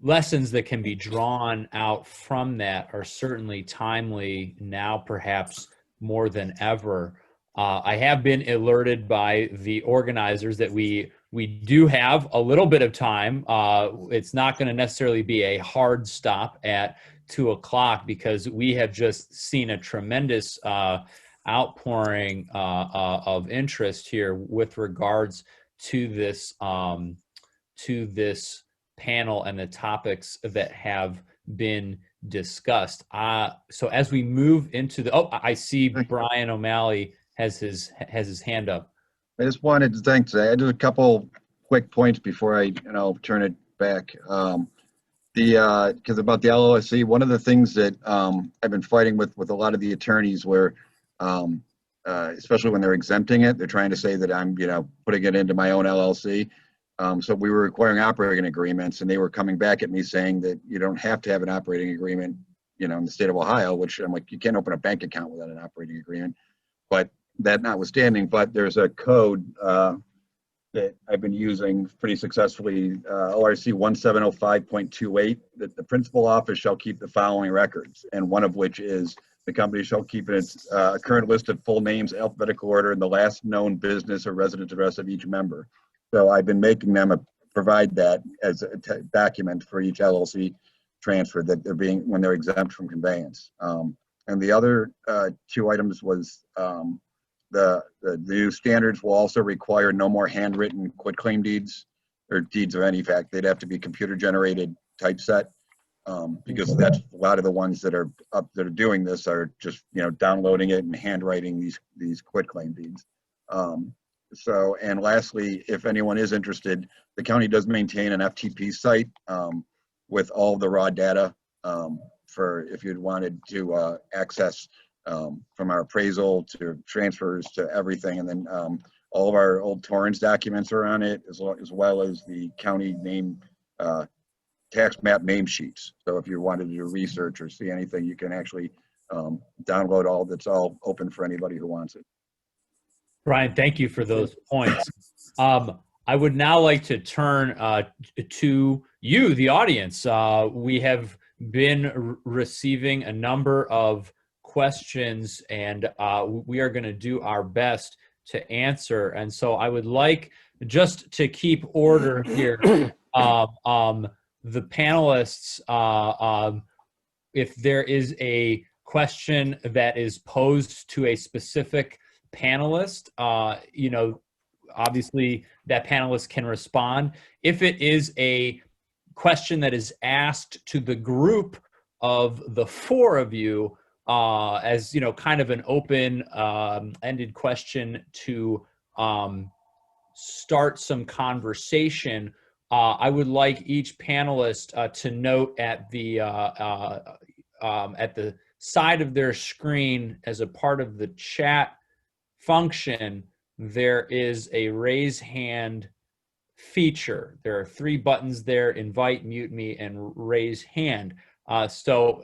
lessons that can be drawn out from that are certainly timely now, perhaps more than ever. I have been alerted by the organizers that we do have a little bit of time. It's not going to necessarily be a hard stop at 2 o'clock because we have just seen a tremendous outpouring of interest here with regards to this panel and the topics that have been discussed. So as we move into the, I see Brian O'Malley has his hand up. I just wanted to thank today. I did a couple quick points before I turn it back. Because about the LLC, one of the things that I've been fighting with a lot of the attorneys where, especially when they're exempting it, they're trying to say that I'm, putting it into my own LLC. So we were requiring operating agreements, and they were coming back at me saying that you don't have to have an operating agreement, in the state of Ohio, which I'm like, you can't open a bank account without an operating agreement. But that notwithstanding, but there's a code that I've been using pretty successfully, ORC 1705.28, that the principal office shall keep the following records, and one of which is the company shall keep its current list of full names, alphabetical order, and the last known business or residence address of each member. So I've been making them provide that as a document for each LLC transfer that they're when they're exempt from conveyance. And the other 2 items was the new standards will also require no more handwritten quitclaim deeds or deeds of any fact. They'd have to be computer generated typeset because that's a lot of the ones that are doing this are just downloading it and handwriting these quitclaim deeds. So, and lastly, if anyone is interested, the county does maintain an FTP site with all the raw data for if you'd wanted to access from our appraisal to transfers to everything. And then all of our old Torrens documents are on it, as well as the county name tax map name sheets. So if you wanted to do research or see anything, you can actually download all that's all open for anybody who wants it. Brian, thank you for those points. I would now like to turn to you, the audience. We have been receiving a number of questions, and we are going to do our best to answer. And so I would like, just to keep order here, the panelists, if there is a question that is posed to a specific panelist, obviously that panelist can respond. If it is a question that is asked to the group of the 4 of you, as kind of an open-ended question to start some conversation, I would like each panelist to note at the side of their screen, as a part of the chat function, there is a raise hand feature. There are 3 buttons there: invite, mute me, and raise hand. So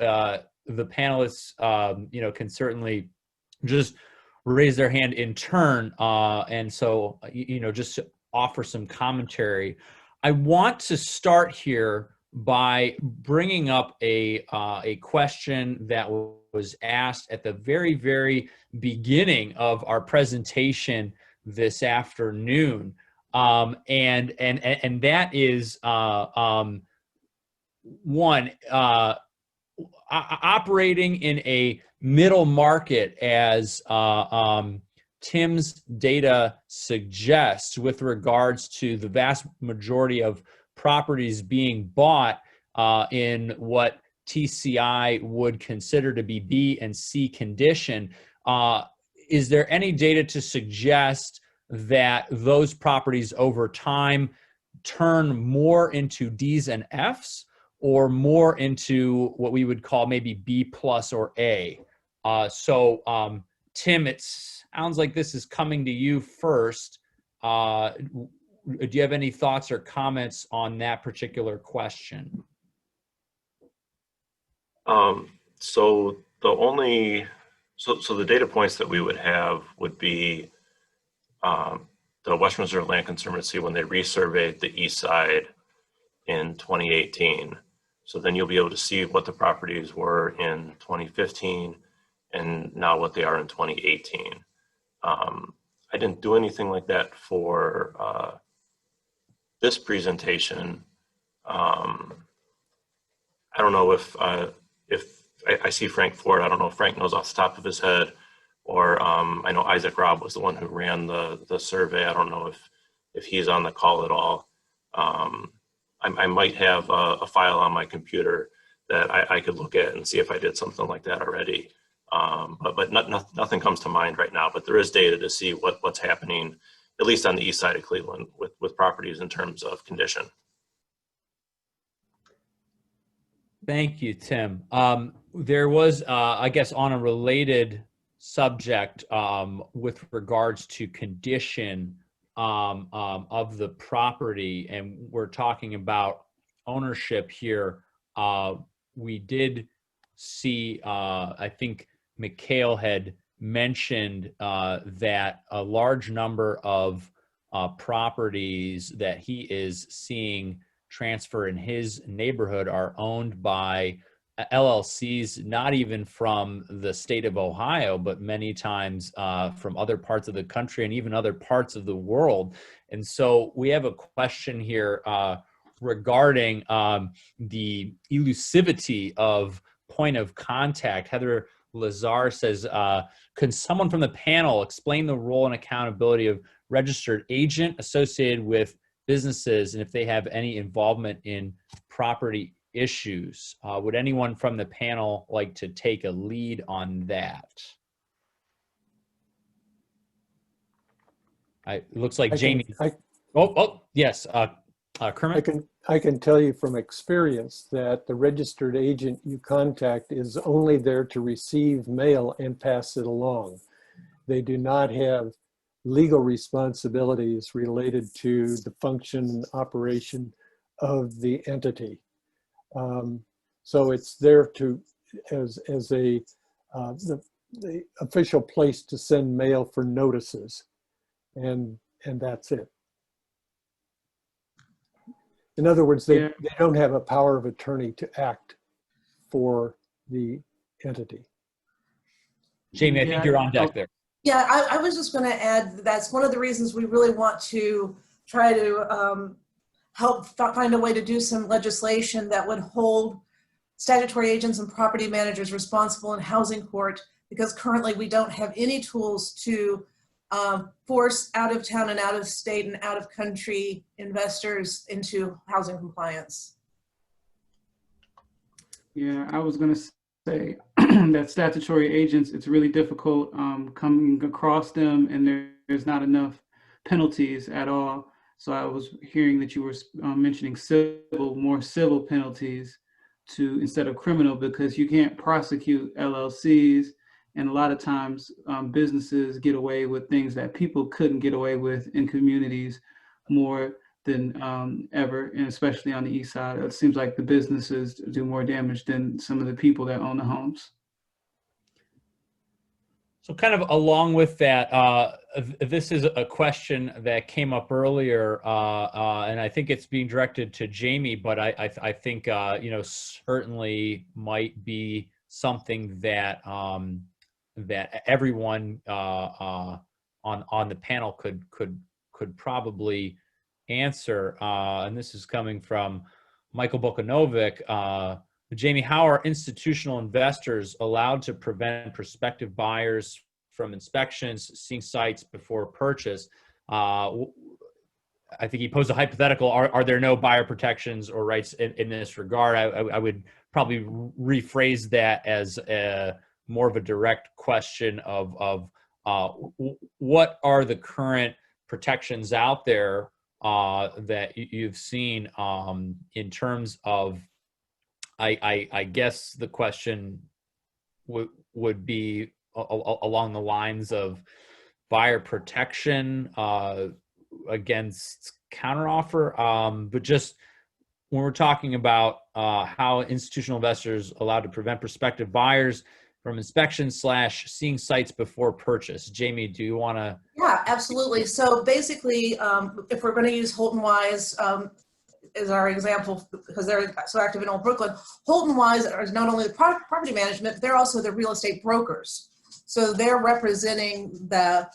the panelists, can certainly just raise their hand in turn, and so just to offer some commentary. I want to start here by bringing up a question that was asked at the very, very beginning of our presentation this afternoon, and that is one, operating in a middle market as Tim's data suggests with regards to the vast majority of properties being bought in what TCI would consider to be B and C condition, is there any data to suggest that those properties over time turn more into D's and F's, or more into what we would call maybe B plus or A? Tim, it sounds like this is coming to you first. Do you have any thoughts or comments on that particular question? So the data points that we would have would be the Western Reserve Land Conservancy when they resurveyed the east side in 2018. So then you'll be able to see what the properties were in 2015 and now what they are in 2018. I didn't do anything like that for this presentation. I don't know if I see Frank Ford. I don't know if Frank knows off the top of his head, or I know Isaac Robb was the one who ran the survey. I don't know if he's on the call at all. I might have a file on my computer that I could look at and see if I did something like that already. But nothing comes to mind right now, but there is data to see what's happening, at least on the east side of Cleveland, with properties in terms of condition. Thank you, Tim. There was, I guess, on a related subject with regards to condition of the property, and we're talking about ownership here. We did see, I think Mikhail had mentioned that a large number of properties that he is seeing transfer in his neighborhood are owned by LLCs, not even from the state of Ohio, but many times from other parts of the country and even other parts of the world. And so we have a question here regarding the elusivity of point of contact. Heather Lazar says, can someone from the panel explain the role and accountability of registered agent associated with businesses, and if they have any involvement in property issues? Would anyone from the panel like to take a lead on that? It looks like Jamie. Yes, Kermit. I can tell you from experience that the registered agent you contact is only there to receive mail and pass it along. They do not have legal responsibilities related to the function and operation of the entity. So it's there to as the official place to send mail for notices, and that's it. In other words, they don't have a power of attorney to act for the entity. Jamie, I think you're on deck there. Yeah, I was just going to add that's one of the reasons we really want to try to help find a way to do some legislation that would hold statutory agents and property managers responsible in housing court, because currently we don't have any tools to force out of town and out of state and out of country investors into housing compliance. Yeah, I was going to say that statutory agents, it's really difficult coming across them, and there's not enough penalties at all. So I was hearing that you were mentioning more civil penalties instead of criminal, because you can't prosecute LLCs. And a lot of times businesses get away with things that people couldn't get away with in communities more than ever, and especially on the east side. It seems like the businesses do more damage than some of the people that own the homes. So kind of along with that, this is a question that came up earlier, and I think it's being directed to Jamie, but I think, certainly might be something that that everyone on the panel could probably answer. And this is coming from Michael Bokanovic. Jamie, how are institutional investors allowed to prevent prospective buyers from inspections, seeing sites before purchase. I think he posed a hypothetical, are there no buyer protections or rights in this regard? I would probably rephrase that as more of a direct question of what are the current protections out there that you've seen in terms of, I guess the question would be along the lines of buyer protection against counteroffer, but just when we're talking about how institutional investors allowed to prevent prospective buyers from inspection / seeing sites before purchase. Jamie, do you want to? Yeah, absolutely. So basically, if we're going to use Holton Wise as our example, because they're so active in Old Brooklyn, Holton Wise is not only the property management, but they're also the real estate brokers. So they're representing the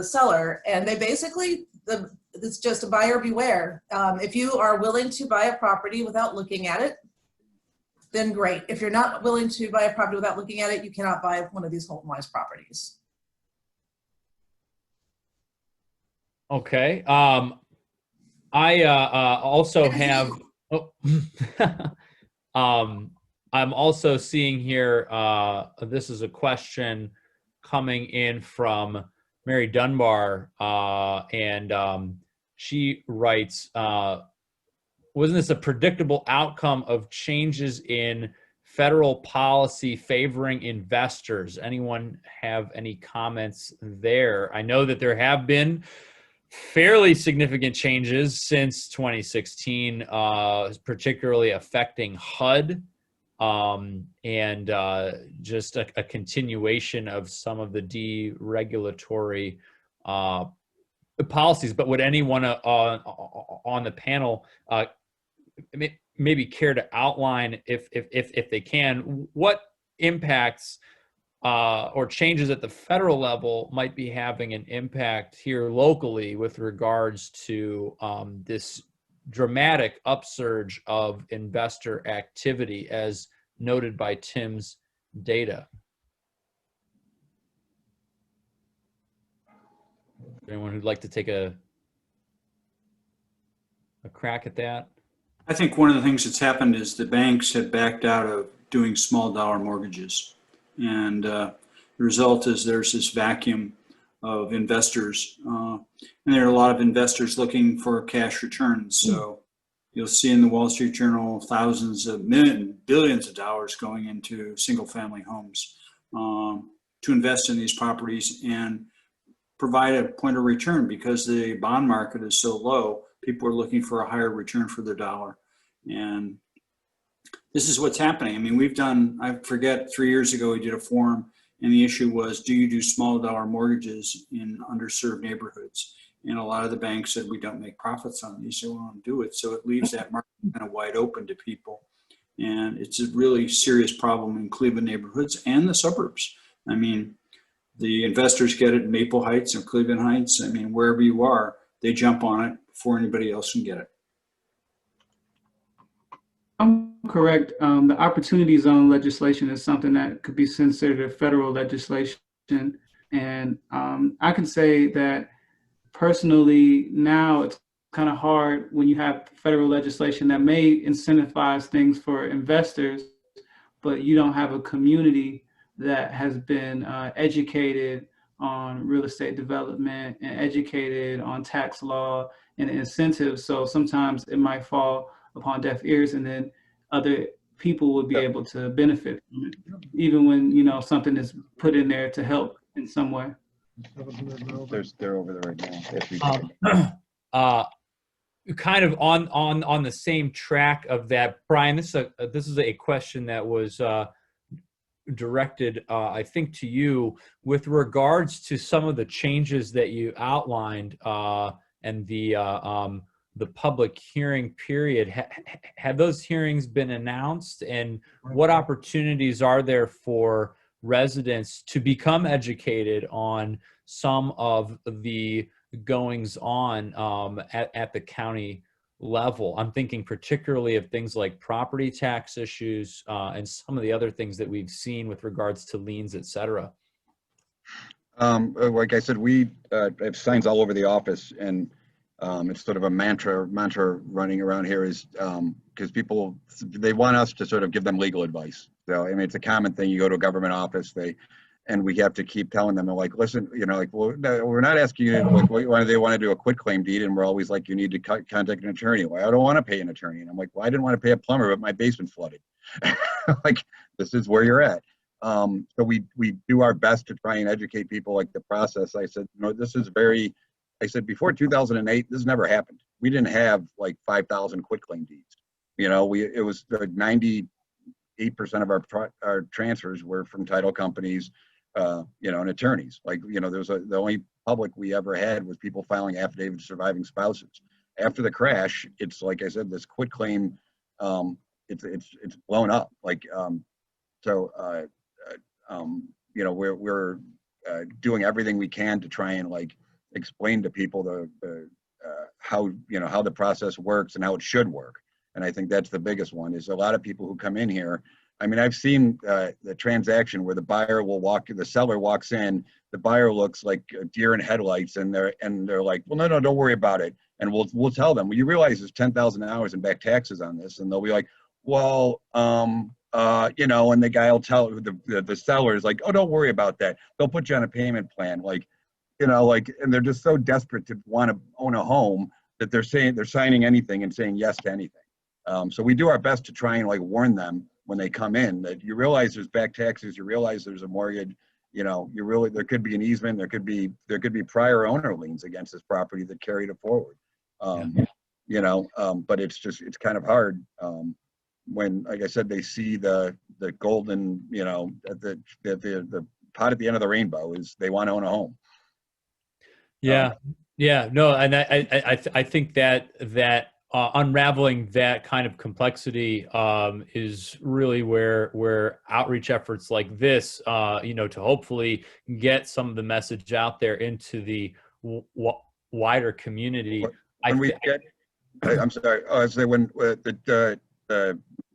seller, and they basically, it's just a buyer beware. If you are willing to buy a property without looking at it, then great. If you're not willing to buy a property without looking at it, you cannot buy one of these Holton Wise properties. Okay. I also have. I'm also seeing here. This is a question coming in from Mary Dunbar, and she writes, wasn't this a predictable outcome of changes in federal policy favoring investors? Anyone have any comments there? I know that there have been fairly significant changes since 2016, particularly affecting HUD. And just a continuation of some of the deregulatory policies. But would anyone on the panel maybe care to outline, if they can, what impacts or changes at the federal level might be having an impact here locally with regards to this dramatic upsurge of investor activity as noted by Tim's data? Anyone who'd like to take a crack at that? I think one of the things that's happened is the banks have backed out of doing small dollar mortgages. And the result is there's this vacuum of investors. And there are a lot of investors looking for cash returns. So you'll see in the Wall Street Journal thousands of billions of dollars going into single family homes to invest in these properties and provide a point of return, because the bond market is so low. People are looking for a higher return for their dollar. And this is what's happening. I mean, I forget, 3 years ago, we did a forum, and the issue was, do you do small dollar mortgages in underserved neighborhoods? And a lot of the banks said, we don't make profits on these, so we won't do it. So it leaves that market kind of wide open to people. And it's a really serious problem in Cleveland neighborhoods and the suburbs. I mean, the investors get it in Maple Heights and Cleveland Heights. I mean, wherever you are, they jump on it before anybody else can get it. I'm correct. The opportunity zone legislation is something that could be considered federal legislation. And I can say that personally, now it's kind of hard when you have federal legislation that may incentivize things for investors, but you don't have a community that has been educated on real estate development and educated on tax law and incentives. So sometimes it might fall upon deaf ears, and then other people would be able to benefit from it, even when, you know, something is put in there to help in some way. They're over there right now. Kind of on the same track of that, Brian, this is a question that was directed, I think, to you with regards to some of the changes that you outlined and the public hearing period. Have those hearings been announced, and what opportunities are there for residents to become educated on some of the goings on at the county level? I'm thinking particularly of things like property tax issues and some of the other things that we've seen with regards to liens, et cetera. Like I said, we have signs all over the office, and it's sort of a mantra running around here is because people, they want us to sort of give them legal advice. So I mean, it's a common thing. You go to a government office, and we have to keep telling them, like, listen, like, well, no, we're not asking you, like, why they want to do a quitclaim deed, and we're always like, you need to contact an attorney. Well, I don't want to pay an attorney, and I'm like, well, I didn't want to pay a plumber, but my basement flooded. Like, this is where you're at. So we do our best to try and educate people, like the process. I said, this is I said, before 2008, this never happened. We didn't have like 5,000 quitclaim deeds. It was 98% of our transfers were from title companies, and attorneys. Like, the only public we ever had was people filing affidavits surviving spouses. After the crash, it's like I said, this quitclaim, it's blown up. Like, we're doing everything we can to try and like explain to people how the process works and how it should work. And I think that's the biggest one. Is a lot of people who come in here. I mean, I've seen the transaction where the seller walks in, the buyer looks like a deer in headlights, and they're like, well, no, don't worry about it. And we'll tell them, well, you realize there's $10,000 in back taxes on this, and they'll be like, well, and the guy will tell the seller is like, oh, don't worry about that. They'll put you on a payment plan, and they're just so desperate to want to own a home that they're signing anything and saying yes to anything. So we do our best to try and like warn them when they come in that you realize there's back taxes, you realize there's a mortgage, there could be an easement, there could be prior owner liens against this property that carried it forward. But it's kind of hard when, like I said, they see the golden, the pot at the end of the rainbow is they want to own a home. Yeah. No, and I think that unraveling that kind of complexity is really where outreach efforts like this, to hopefully get some of the message out there into the wider community. I'm sorry. I say when the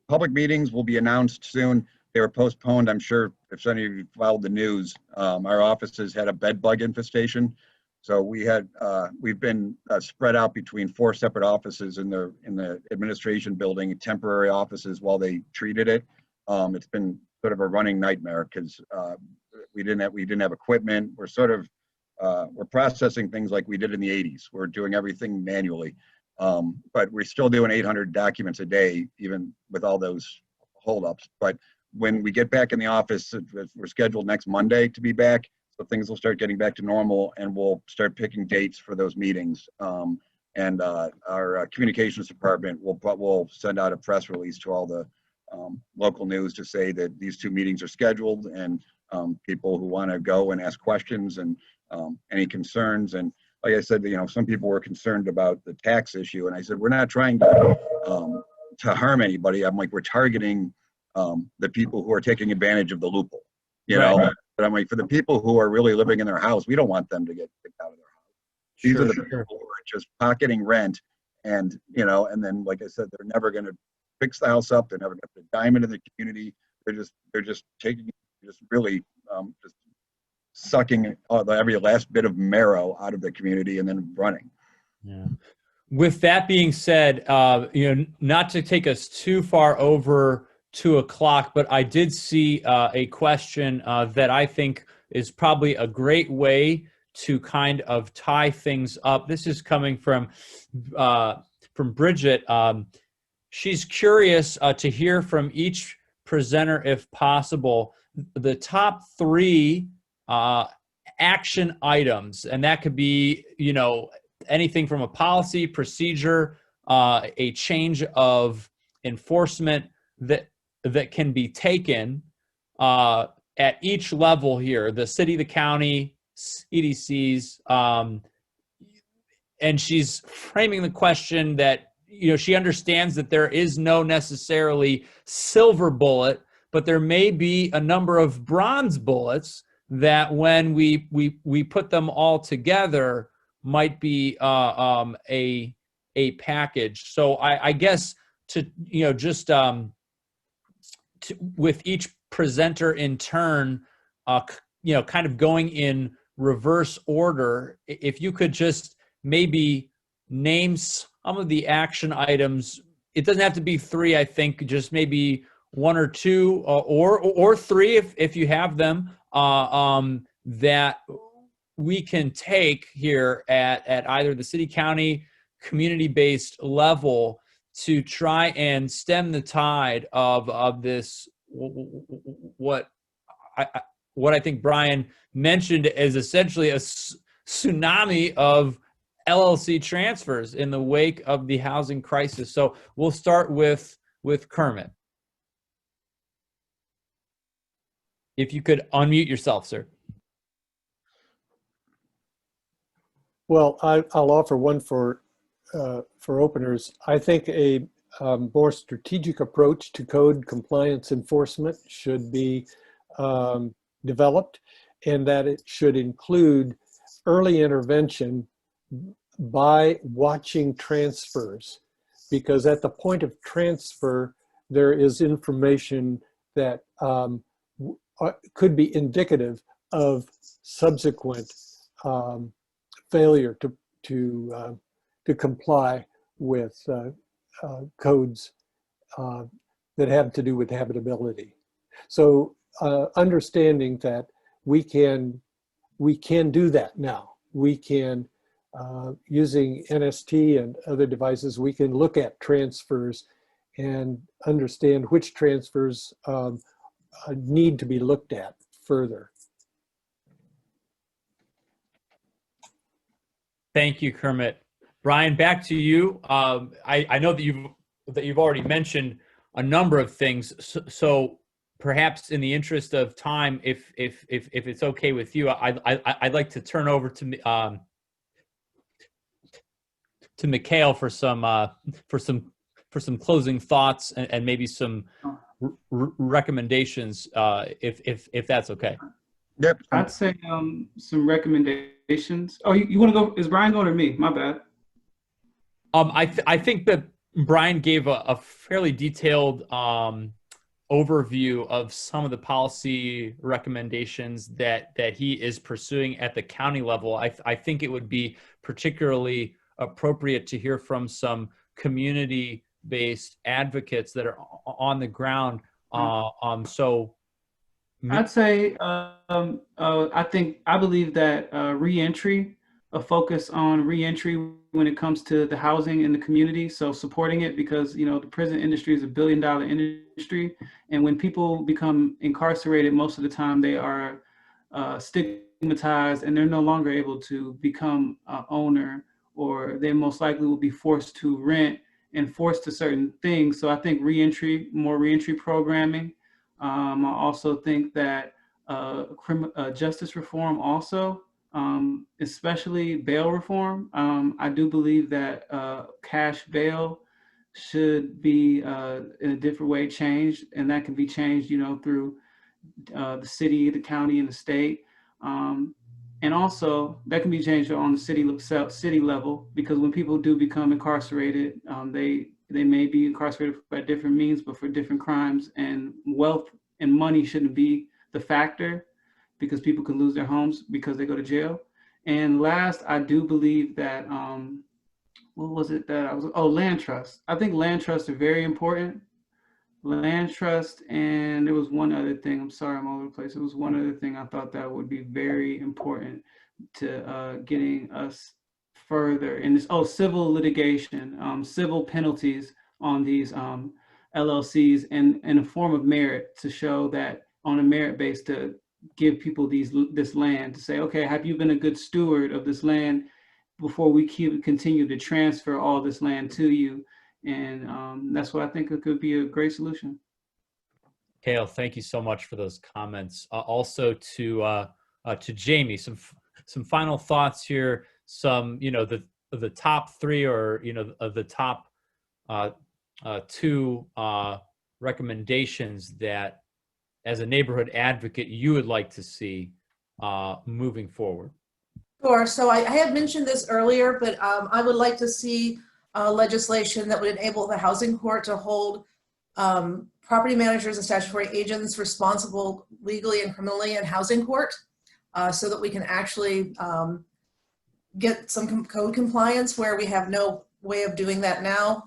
public meetings will be announced soon. They were postponed. I'm sure if any of you followed the news, our offices had a bed bug infestation. So we've been spread out between 4 separate offices in the administration building, temporary offices while they treated it. It's been sort of a running nightmare because we didn't have equipment. We're processing things like we did in the 80s. We're doing everything manually, but we're still doing 800 documents a day, even with all those holdups. But when we get back in the office, we're scheduled next Monday to be back. So things will start getting back to normal, and we'll start picking dates for those meetings. And our communications department will send out a press release to all the local news to say that these 2 meetings are scheduled, and people who want to go and ask questions and any concerns. And like I said, some people were concerned about the tax issue, and I said, we're not trying to harm anybody. I'm like, we're targeting the people who are taking advantage of the loophole, Right. But I'm like, for the people who are really living in their house, we don't want them to get kicked out of their house. These are the people who are just pocketing rent, and then, like I said, they're never going to fix the house up. They're never going to put a dime into the community. They're just really sucking every last bit of marrow out of the community and then running. Yeah. With that being said, not to take us too far over 2:00, but I did see a question that I think is probably a great way to kind of tie things up. This is coming from Bridget. She's curious to hear from each presenter, if possible, the top 3 action items, and that could be, anything from a policy, procedure, a change of enforcement that can be taken at each level here, the city, the county, EDCs, and she's framing the question that, she understands that there is no necessarily silver bullet, but there may be a number of bronze bullets that when we put them all together might be a package. So I guess with each presenter in turn, kind of going in reverse order, if you could just maybe name some of the action items. It doesn't have to be 3, I think, just maybe 1 or 2 or 3 if you have them, that we can take here at either the city, county, community-based level to try and stem the tide of this, what I think Brian mentioned is essentially a tsunami of LLC transfers in the wake of the housing crisis. So we'll start with Kermit. If you could unmute yourself, sir. Well, I'll offer one for openers. I think a more strategic approach to code compliance enforcement should be developed, and that it should include early intervention by watching transfers, because at the point of transfer, there is information that could be indicative of subsequent failure to comply with codes that have to do with habitability. So understanding that we can do that now. We can, using NST and other devices, we can look at transfers and understand which transfers need to be looked at further. Thank you, Kermit. Brian, back to you. I know that you've already mentioned a number of things. So perhaps in the interest of time, if it's okay with you, I'd like to turn over to Mikhail for some closing thoughts and maybe some recommendations, if that's okay. Yep. I'd say some recommendations. Oh, you want to go? Is Brian going or me? My bad. I think that Brian gave a fairly detailed overview of some of the policy recommendations that he is pursuing at the county level. I think it would be particularly appropriate to hear from some community-based advocates that are on the ground. So I'd say I believe that reentry, a focus on reentry when it comes to the housing in the community. So supporting it, because the prison industry is $1 billion industry, and when people become incarcerated, most of the time they are stigmatized and they're no longer able to become an owner, or they most likely will be forced to rent and forced to certain things. So I think reentry, more reentry programming. I also think that justice reform also, especially bail reform. I do believe that cash bail should be in a different way changed, and that can be changed, through the city, the county, and the state. And also that can be changed on the city level, because when people do become incarcerated, they may be incarcerated by different means, but for different crimes, and wealth and money shouldn't be the factor, because people can lose their homes because they go to jail. And last, I do believe that, land trust. I think land trusts are very important. Land trust, and there was one other thing, I'm sorry, I'm all over the place. There was one other thing I thought that would be very important to getting us further in this, civil litigation, civil penalties on these LLCs, and in a form of merit, to show that on a merit base, to give people this land, to say, okay, have you been a good steward of this land before we continue to transfer all this land to you? And that's what I think it could be a great solution. Kale, thank you so much for those comments. Also to Jamie, some final thoughts here. Some, the top 3, or of the top 2 recommendations that, as a neighborhood advocate, you would like to see moving forward. Sure. So I had mentioned this earlier, but I would like to see legislation that would enable the housing court to hold property managers and statutory agents responsible legally and criminally in housing court. so that we can actually get some code compliance where we have no way of doing that now.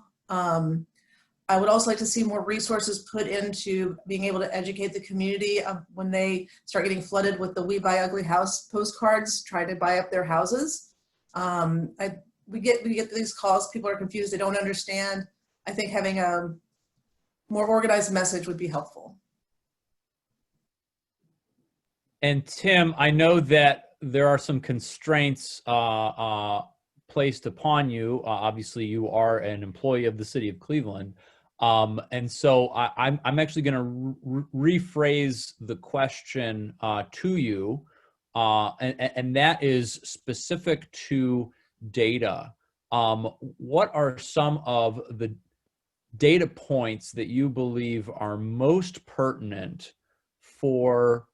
I would also like to see more resources put into being able to educate the community when they start getting flooded with the We Buy Ugly House postcards, trying to buy up their houses. We get these calls, people are confused, they don't understand. I think having a more organized message would be helpful. And Tim, I know that there are some constraints placed upon you. Obviously, you are an employee of the city of Cleveland. And so I'm actually going to rephrase the question to you, and that is specific to data. What are some of the data points that you believe are most pertinent for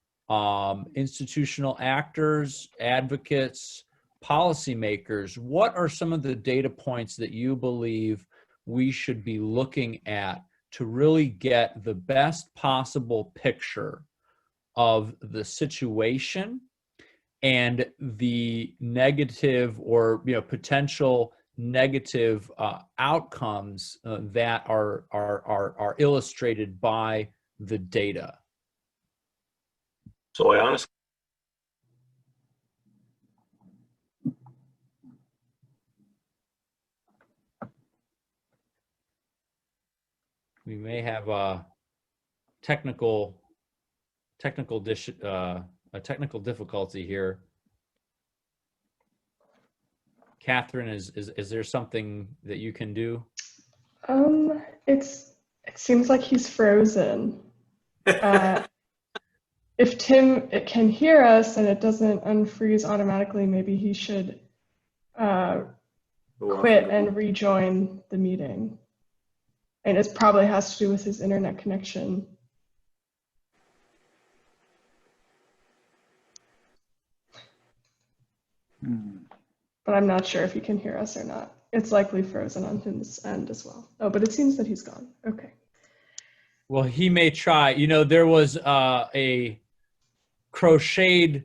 institutional actors, advocates, policymakers? What are some of the data points that you believe we should be looking at to really get the best possible picture of the situation and the negative or potential negative outcomes that are illustrated by the data? So I honestly, we may have a technical difficulty here. Catherine, is there something that you can do? It seems like he's frozen. If Tim can hear us and it doesn't unfreeze automatically, maybe he should quit and rejoin the meeting. And it probably has to do with his internet connection. But I'm not sure if he can hear us or not. It's likely frozen on his end as well. Oh, but it seems that he's gone. Okay. Well, he may try. There was a crocheted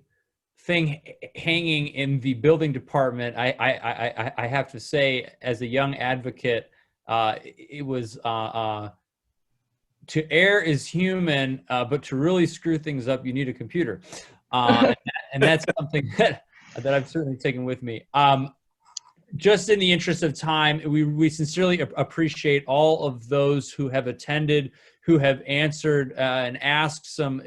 thing hanging in the building department. I have to say, as a young advocate, it was to err is human, but to really screw things up, you need a computer, and that's something that I've certainly taken with me. Just in the interest of time, we sincerely appreciate all of those who have attended, who have answered and asked some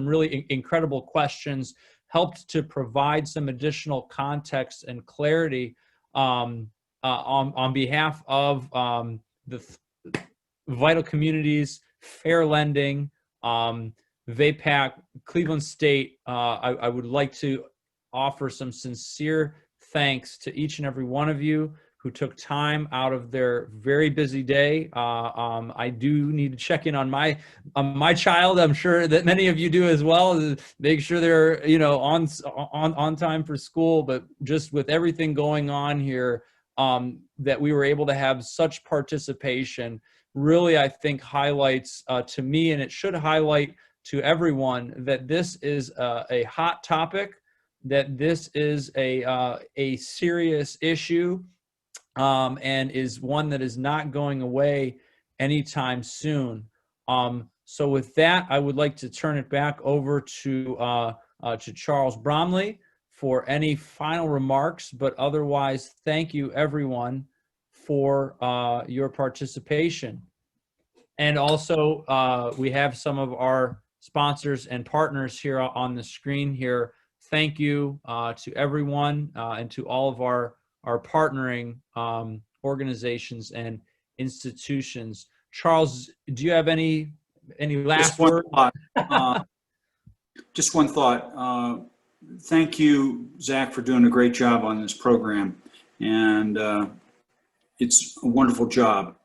really incredible questions, helped to provide some additional context and clarity on behalf of the Vital Communities, Fair Lending, VAPAC, Cleveland State. I would like to offer some sincere thanks to each and every one of you who took time out of their very busy day. I do need to check in on my child. I'm sure that many of you do as well. Make sure they're on time for school. But just with everything going on here, that we were able to have such participation really, I think, highlights to me, and it should highlight to everyone, that this is a hot topic, that this is a serious issue, and is one that is not going away anytime soon. So with that, I would like to turn it back over to Charles Bromley for any final remarks, but otherwise, thank you everyone for your participation. And also, we have some of our sponsors and partners here on the screen here. Thank you to everyone and to all of our partnering organizations and institutions. Charles, do you have any last word? Just one thought. Thank you, Zach, for doing a great job on this program. And it's a wonderful job.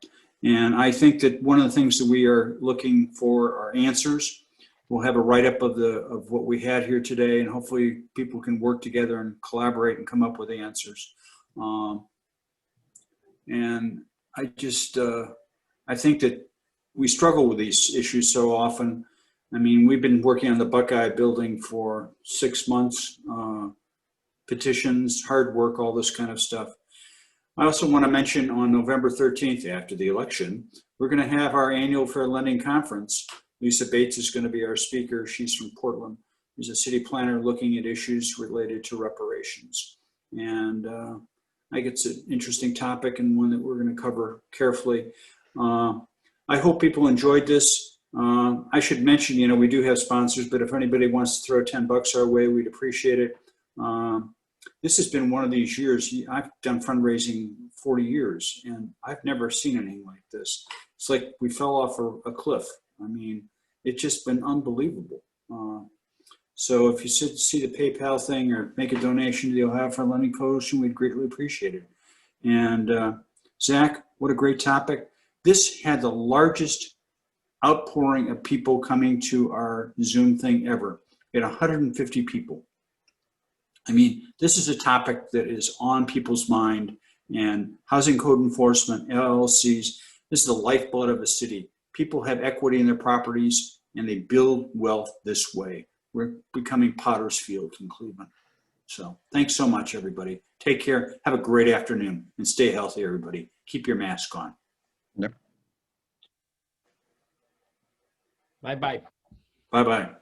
And I think that one of the things that we are looking for are answers. We'll have a write-up of what we had here today, and hopefully people can work together and collaborate and come up with answers. And I just, I think that we struggle with these issues so often. I mean, we've been working on the Buckeye building for 6 months, petitions, hard work, all this kind of stuff. I also want to mention on November 13th, after the election, we're going to have our annual fair lending conference. Lisa Bates is going to be our speaker. She's from Portland. She's a city planner looking at issues related to reparations. And I think it's an interesting topic and one that we're going to cover carefully. I hope people enjoyed this. I should mention, you know, we do have sponsors, but if anybody wants to throw $10 our way, we'd appreciate it. This has been one of these years. I've done fundraising 40 years, and I've never seen anything like this. It's like we fell off a cliff. I mean, it's just been unbelievable. So if you see the PayPal thing or make a donation to the Ohio for Lending Coalition, we'd greatly appreciate it. And Zach, what a great topic. This had the largest outpouring of people coming to our Zoom thing ever. We had 150 people. I mean, this is a topic that is on people's mind, and housing code enforcement, LLCs, this is the lifeblood of a city. People have equity in their properties and they build wealth this way. We're becoming Potter's Field in Cleveland. So thanks so much, everybody. Take care. Have a great afternoon and stay healthy, everybody. Keep your mask on. Yep. Bye-bye. Bye-bye.